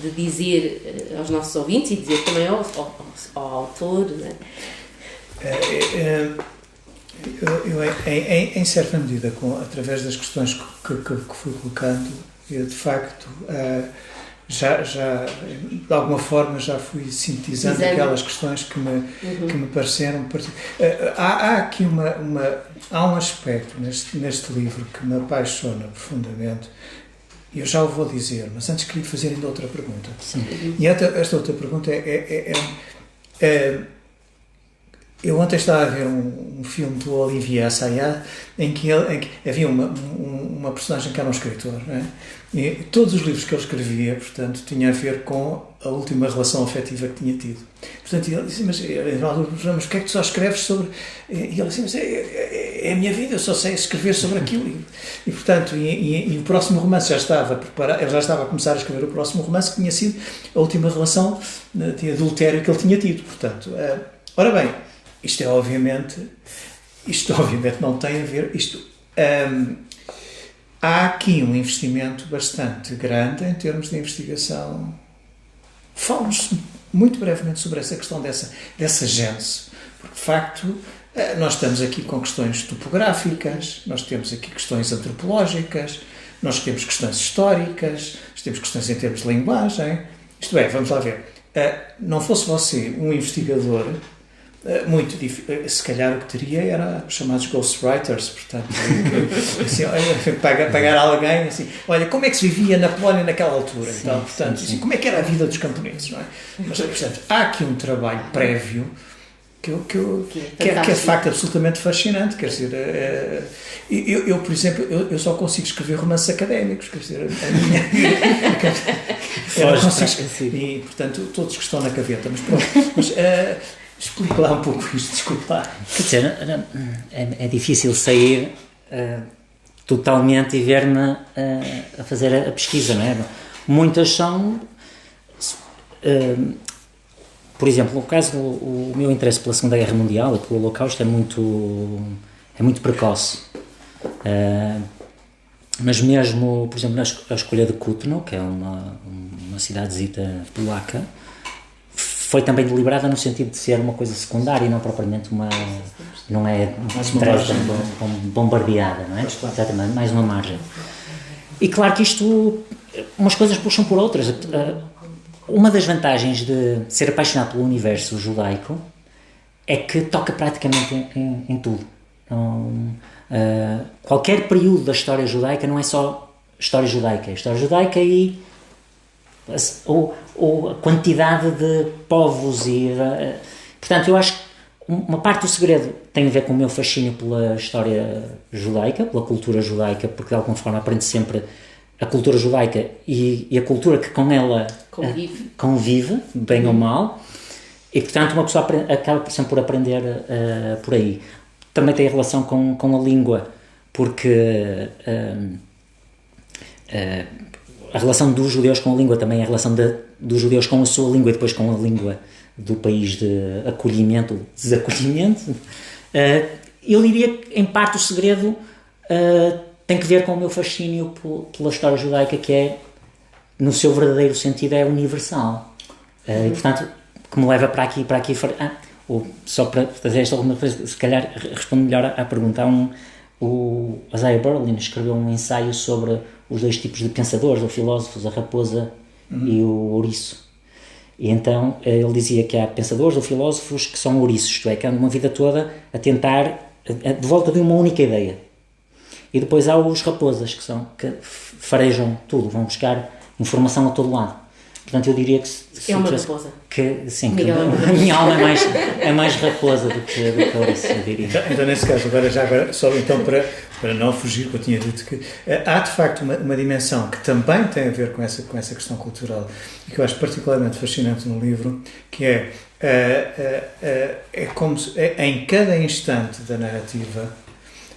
de dizer aos nossos ouvintes e dizer também ao autor, não é? Em certa medida, através das questões que fui colocando, eu de facto já de alguma forma já fui sintetizando aquelas questões que me pareceram há aqui há um aspecto neste livro que me apaixona profundamente, e eu já o vou dizer, mas antes queria fazer ainda outra pergunta. Sim. E esta outra pergunta eu ontem estava a ver um filme do Olivier Assayas em que havia uma personagem que era um escritor, não é? E todos os livros que ele escrevia, portanto, tinha a ver com a última relação afetiva que tinha tido. Portanto, ele disse, mas o que é que tu só escreves sobre... E ele disse, mas é a minha vida, eu só sei escrever sobre aquilo. E portanto, e o próximo romance já estava preparado, ele já estava a começar a escrever o próximo romance, que tinha sido a última relação de adultério que ele tinha tido. Portanto, ora bem, isto obviamente não tem a ver... Há aqui um investimento bastante grande em termos de investigação. Fala-nos muito brevemente sobre essa questão dessa gênese, porque de facto nós estamos aqui com questões topográficas, nós temos aqui questões antropológicas, nós temos questões históricas, nós temos questões em termos de linguagem. Isto é, vamos lá ver, não fosse você um investigador, muito difícil. Se calhar o que teria era os chamados ghostwriters, portanto, assim, pagar alguém assim, olha, como é que se vivia na Polónia naquela altura, sim, então, portanto, sim. Assim, como é que era a vida dos camponeses, não é? Mas, portanto, há aqui um trabalho prévio que é de facto absolutamente fascinante, quer dizer, eu por exemplo, eu só consigo escrever romances académicos, quer dizer, a minha eu não consigo, e portanto todos que estão na gaveta, mas pronto, mas explique lá um pouco isto, desculpa lá. Quer dizer, é difícil sair totalmente e ver-me a fazer a pesquisa, não é? Muitas são... por exemplo, no caso, o meu interesse pela Segunda Guerra Mundial e pelo Holocausto é muito precoce. Mas mesmo, por exemplo, a escolha de Kutno, que é uma cidadezita polaca, foi também deliberada no sentido de ser uma coisa secundária e não propriamente não é Dresden bombardeada, não é? Exatamente, mais uma margem. E claro que isto, umas coisas puxam por outras. Uma das vantagens de ser apaixonado pelo universo judaico é que toca praticamente em tudo. Então, qualquer período da história judaica não é só história judaica. É história judaica e a quantidade de povos e... portanto, eu acho que uma parte do segredo tem a ver com o meu fascínio pela história judaica, pela cultura judaica, porque de alguma forma aprende sempre a cultura judaica e a cultura que com ela convive, bem ou mal, e portanto uma pessoa acaba sempre por aprender por aí. Também tem relação com a língua, porque a relação dos judeus com a língua também é a relação dos judeus com a sua língua e depois com a língua do país de acolhimento, desacolhimento. Eu diria que em parte o segredo tem que ver com o meu fascínio pela história judaica, que é, no seu verdadeiro sentido, é universal. E, portanto, que me leva para aqui. Só para fazer esta última coisa, se calhar respondo melhor à pergunta. O Isaiah Berlin escreveu um ensaio sobre os dois tipos de pensadores, ou filósofos, a raposa e o ouriço. E então ele dizia que há pensadores ou filósofos que são ouriços, isto é, que andam uma vida toda a tentar de volta de uma única ideia. E depois há os raposas, que farejam tudo, vão buscar informação a todo lado. Portanto, eu diria que... É uma raposa. Sim, que a minha alma é mais raposa do que ouriço, eu diria. Então, nesse caso, agora só então para não fugir, que eu tinha dito que há de facto uma dimensão que também tem a ver com essa questão cultural e que eu acho particularmente fascinante no livro, que é como se, em cada instante da narrativa,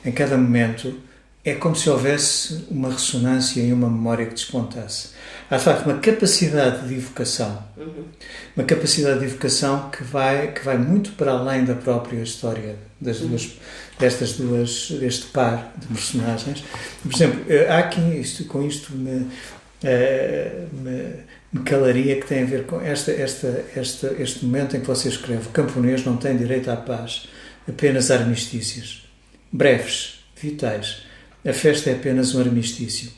em cada momento, é como se houvesse uma ressonância e uma memória que despontasse. Há, de facto, uma capacidade de evocação. Uma capacidade de evocação que vai muito para além da própria história deste par de personagens. Por exemplo, há aqui, com isto me calaria, que tem a ver com este momento em que você escreve: o camponês não tem direito à paz, apenas armistícios. Breves, vitais. A festa é apenas um armistício.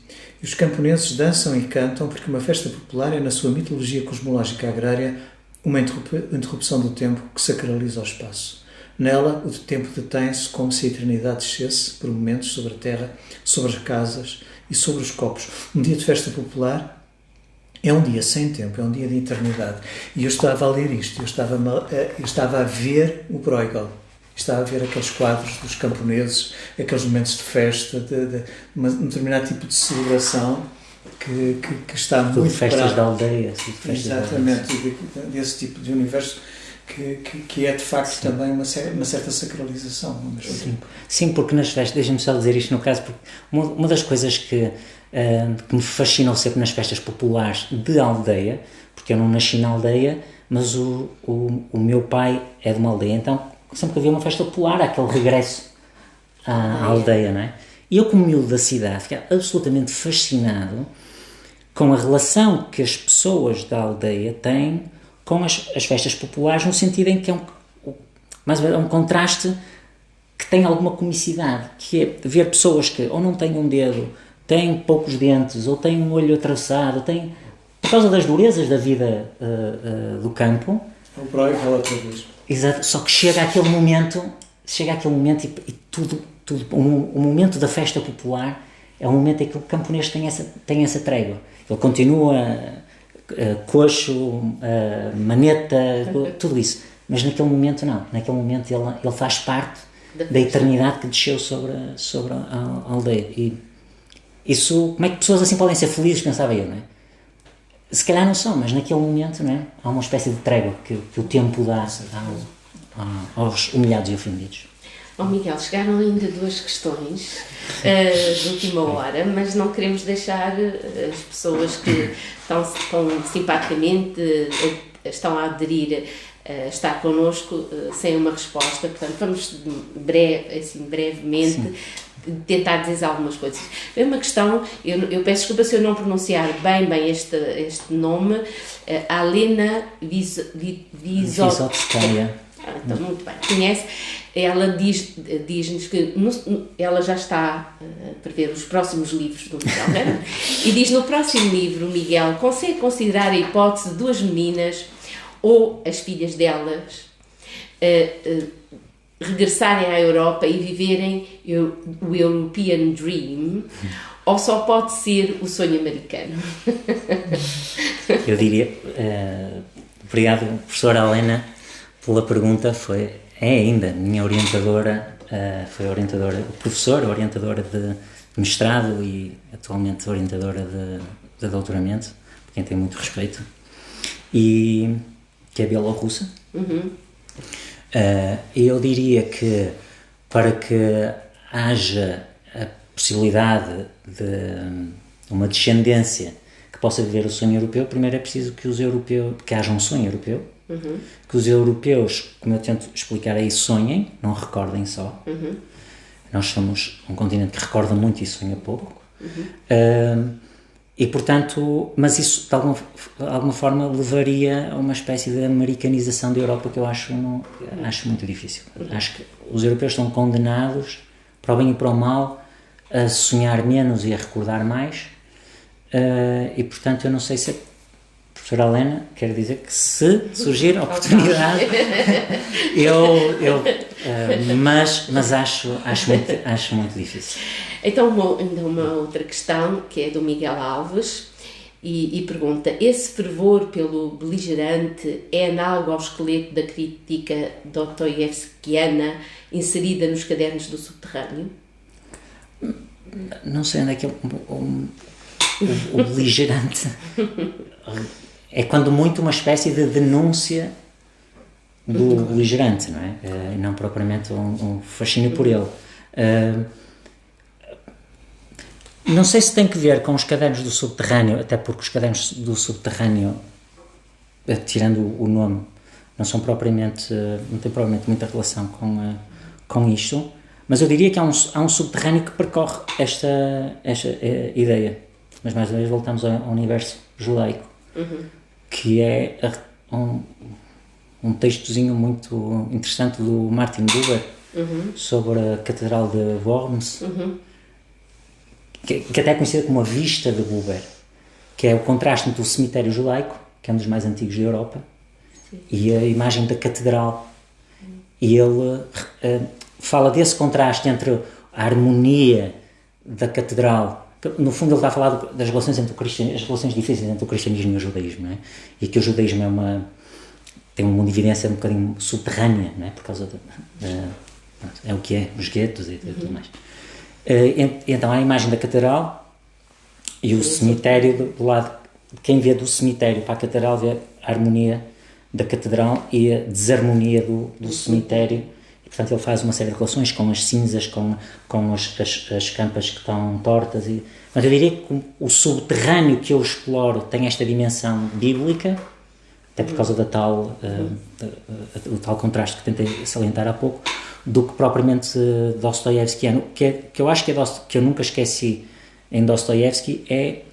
E os camponeses dançam e cantam porque uma festa popular é, na sua mitologia cosmológica agrária, uma interrupção do tempo que sacraliza o espaço. Nela, o tempo detém-se como se a eternidade descesse, por momentos, sobre a terra, sobre as casas e sobre os copos. Um dia de festa popular é um dia sem tempo, é um dia de eternidade. E eu estava a ler isto, eu estava a ver o Bruegel. Estava a ver aqueles quadros dos camponeses, aqueles momentos de festa, de um determinado tipo de celebração que está muito... De festas da aldeia. Exatamente, desse tipo de universo que é de facto também uma certa sacralização ao mesmo tempo. Sim, porque nas festas, deixa-me só dizer isto no caso, porque uma das coisas que me fascinam sempre nas festas populares de aldeia, porque eu não nasci na aldeia, mas o meu pai é de uma aldeia, então sempre que havia uma festa popular, aquele regresso à aldeia, não é? E eu, como miúdo da cidade, ficava absolutamente fascinado com a relação que as pessoas da aldeia têm com as festas populares, no sentido em que é um contraste que tem alguma comicidade, que é ver pessoas que ou não têm um dedo, têm poucos dentes, ou têm um olho atravessado, por causa das durezas da vida do campo, O pró e fala outra vez. Exato, só que chega aquele momento e tudo, o momento da festa popular é o momento em que o camponês tem essa trégua. Ele continua coxo, maneta, tudo isso. Mas naquele momento não. Naquele momento ele faz parte da eternidade que desceu sobre a aldeia. E isso, como é que pessoas assim podem ser felizes, pensava eu, não é? Se calhar não são, mas naquele momento, não é? Há uma espécie de trégua que o tempo dá aos humilhados e ofendidos. Miguel, chegaram ainda 2 questões de última hora, mas não queremos deixar as pessoas que estão simpaticamente estão a aderir a estar connosco sem uma resposta. Portanto, vamos brevemente tentar dizer algumas coisas. É uma questão, eu peço desculpa se eu não pronunciar bem este nome, Alena Vysotskaya. Então, muito bem, conhece. Ela diz-nos que ela já está a prever os próximos livros do Miguel, né? E diz: no próximo livro, Miguel consegue considerar a hipótese de 2 meninas ou as filhas delas regressarem à Europa e viverem o European Dream, ou só pode ser o sonho americano? Eu diria, obrigado, professora Helena, pela pergunta. É ainda minha orientadora, foi professora, orientadora de mestrado e atualmente orientadora de doutoramento, por quem tenho muito respeito, e que é bielorrussa. Eu diria que para que haja a possibilidade de uma descendência que possa viver o sonho europeu, primeiro é preciso que haja um sonho europeu, que os europeus, como eu tento explicar aí, sonhem, não recordem só. Nós somos um continente que recorda muito e sonha pouco. E portanto, mas isso de alguma forma levaria a uma espécie de americanização da Europa que eu acho muito difícil. Acho que os europeus estão condenados, para o bem e para o mal, a sonhar menos e a recordar mais. E portanto eu não sei se a professora Helena quer dizer que se surgir a oportunidade mas acho muito difícil. Então ainda uma outra questão que é do Miguel Alves e pergunta: esse fervor pelo beligerante é análogo ao esqueleto da crítica dostoievskiana inserida nos Cadernos do Subterrâneo? Não sei onde é que é o beligerante. É quando muito uma espécie de denúncia do beligerante, não é? Não propriamente um fascínio por ele. Não sei se tem que ver com os Cadernos do Subterrâneo, até porque os Cadernos do Subterrâneo, tirando o nome, não têm propriamente muita relação com isto, mas eu diria que há um subterrâneo que percorre esta ideia. Mas mais uma vez voltamos ao universo judaico, que é um textozinho muito interessante do Martin Buber sobre a Catedral de Worms, que até é conhecida como a vista de Buber, que é o contraste entre o cemitério judaico, que é um dos mais antigos da Europa, e a imagem da catedral. E ele fala desse contraste entre a harmonia da catedral. No fundo ele está a falar das relações as relações difíceis entre o cristianismo e o judaísmo, não é? E que o judaísmo tem uma dividência um bocadinho subterrânea, não é? Por causa é o que é, os guetos e tudo mais. Então há a imagem da catedral e o cemitério do lado. Quem vê do cemitério para a catedral vê a harmonia da catedral e a desarmonia do cemitério. E, portanto, ele faz uma série de relações com as cinzas, com as campas que estão tortas. Mas eu diria que o subterrâneo que eu exploro tem esta dimensão bíblica, até por causa do tal contraste que tentei salientar há pouco, do que propriamente dostoievskiano. Que eu acho que eu nunca esqueci em Dostoiévski é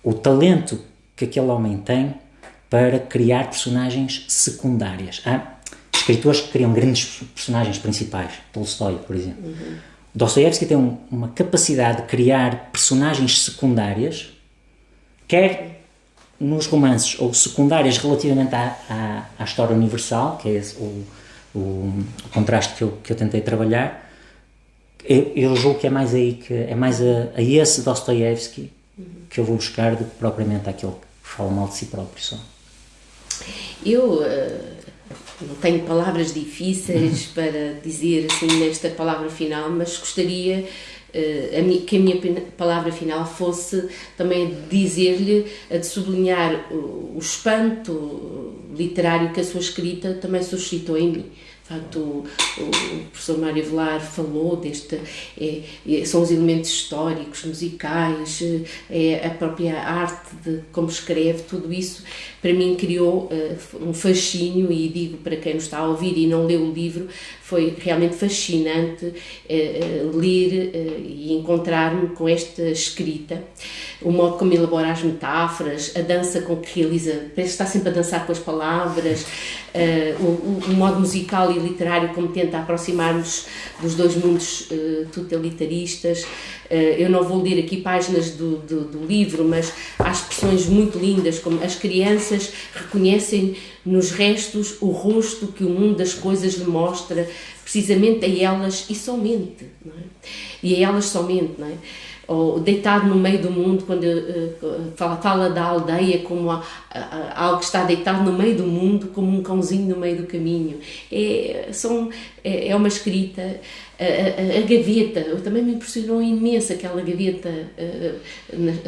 o talento que aquele homem tem para criar personagens secundárias. Há escritores que criam grandes personagens principais, Tolstói, por exemplo. Dostoiévski tem uma capacidade de criar personagens secundárias, quer nos romances ou secundárias relativamente à história universal, que é esse, o contraste que eu tentei trabalhar, eu julgo que é mais aí, que é mais a esse Dostoiévski que eu vou buscar do que propriamente aquele que fala mal de si próprio só. Eu não tenho palavras difíceis para dizer assim nesta palavra final, mas gostaria que a minha palavra final fosse também dizer-lhe, de sublinhar o espanto literário que a sua escrita também suscitou em mim. De facto, o professor Mário Avelar falou são os elementos históricos, musicais, a própria arte de como escreve, tudo isso para mim criou um fascínio, e digo para quem nos está a ouvir e não leu o livro, foi realmente fascinante ler e encontrar-me com esta escrita, o modo como elabora as metáforas, a dança com que realiza, parece que está sempre a dançar com as palavras, o modo musical e literário como tenta aproximar-nos dos dois mundos totalitaristas. Eu não vou ler aqui páginas do livro, mas há expressões muito lindas, como as crianças reconhecem nos restos o rosto que o mundo das coisas lhe mostra, precisamente a elas e somente, não é? E a elas somente, não é? Ou deitado no meio do mundo, quando fala da aldeia como algo que está deitado no meio do mundo, como um cãozinho no meio do caminho. É uma escrita. A gaveta, também me impressionou imenso aquela gaveta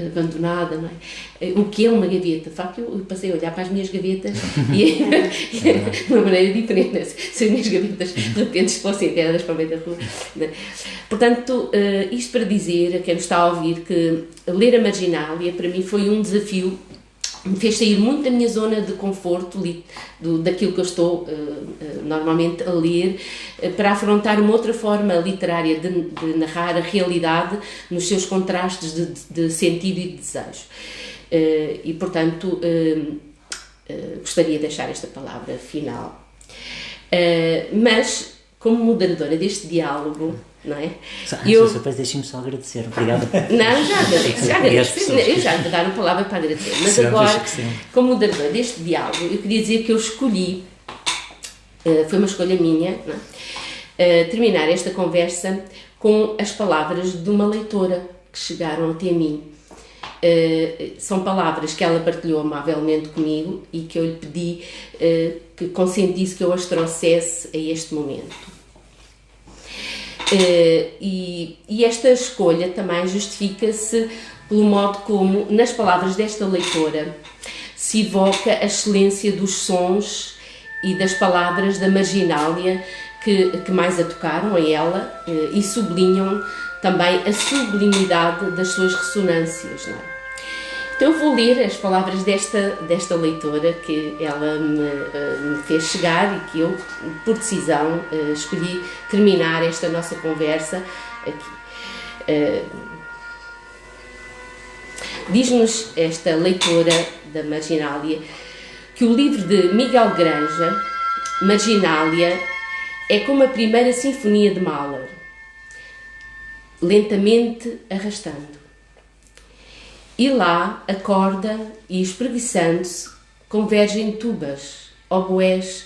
abandonada, não é? O que é uma gaveta? De facto, eu passei a olhar para as minhas gavetas e de uma maneira diferente, se as minhas gavetas de repente fossem tiradas para o meio da rua. Portanto, isto para dizer a quem nos está a ouvir que ler a Marginália para mim foi um desafio, me fez sair muito da minha zona de conforto, daquilo que eu estou normalmente a ler, para afrontar uma outra forma literária de narrar a realidade nos seus contrastes de sentido e de desejo. E, portanto, gostaria de deixar esta palavra final. Mas, como moderadora deste diálogo, não é? Depois deixem-me só agradecer. Obrigado. Não, já agradeço. Eu já te dar uma palavra para agradecer. Mas agora, como moderadora deste diálogo, eu queria dizer que eu escolhi, foi uma escolha minha, não é? Terminar esta conversa com as palavras de uma leitora que chegaram até mim. São palavras que ela partilhou amavelmente comigo e que eu lhe pedi que consentisse que eu as trouxesse a este momento. E esta escolha também justifica-se pelo modo como, nas palavras desta leitora, se evoca a excelência dos sons e das palavras da Marginália que mais a tocaram a ela e sublinham também a sublimidade das suas ressonâncias, não é? Então eu vou ler as palavras desta leitora que ela me fez chegar e que eu, por decisão, escolhi terminar esta nossa conversa aqui. Diz-nos esta leitora da Marginália que o livro de Miguel Granja, Marginália, é como a primeira sinfonia de Mahler, lentamente arrastando. E lá, a corda e espreguiçando-se, convergem tubas, oboés,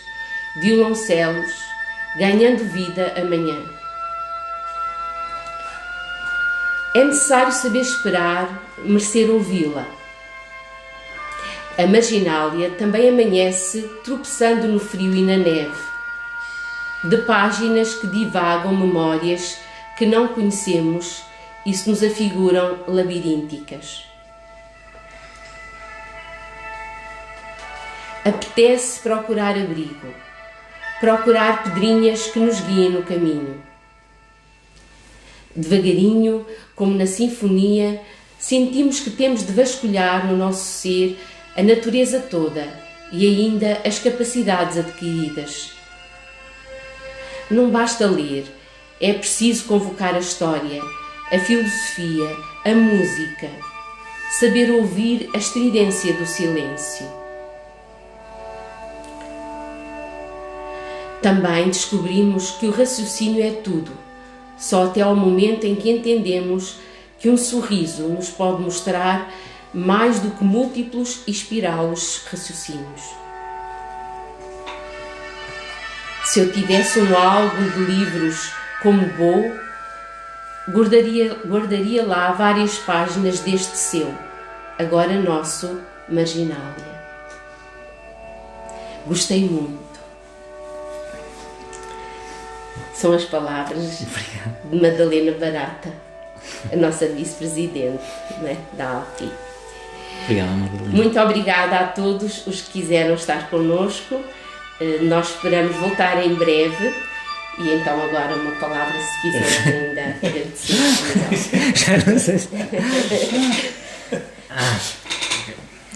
violoncelos, ganhando vida amanhã. É necessário saber esperar, merecer ouvi-la. A Marginália também amanhece tropeçando no frio e na neve, de páginas que divagam memórias que não conhecemos e se nos afiguram labirínticas. Apetece procurar abrigo, procurar pedrinhas que nos guiem no caminho. Devagarinho, como na sinfonia, sentimos que temos de vasculhar no nosso ser a natureza toda e ainda as capacidades adquiridas. Não basta ler, é preciso convocar a história, a filosofia, a música, saber ouvir a estridência do silêncio. Também descobrimos que o raciocínio é tudo, só até ao momento em que entendemos que um sorriso nos pode mostrar mais do que múltiplos e espiralos raciocínios. Se eu tivesse um álbum de livros como Bo, guardaria lá várias páginas deste seu, agora nosso, Marginália. Gostei muito. São as palavras de Madalena Barata, a nossa vice-presidente, né, da ALTI. Obrigado, Madalena. Muito obrigada a todos os que quiseram estar connosco. Nós esperamos voltar em breve. E então agora uma palavra, se quiser ainda agradecer. Já não sei se...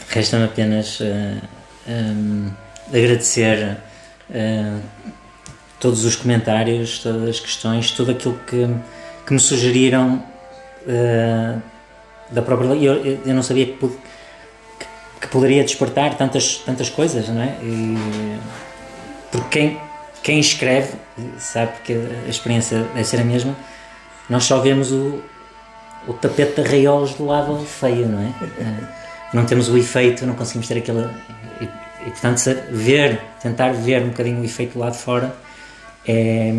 Resta-me apenas agradecer todos os comentários, todas as questões, tudo aquilo que me sugeriram da própria lei. Eu não sabia que poderia despertar tantas coisas, não é? Porque quem escreve sabe que a experiência deve ser a mesma. Nós só vemos o tapete de arraiolos do lado feio, não é? Não temos o efeito, não conseguimos ter aquela... E portanto, tentar ver um bocadinho o efeito do lado de fora é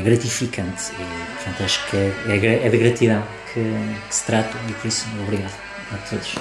gratificante. E portanto, acho que é de gratidão que se trata, e por isso, obrigado a todos.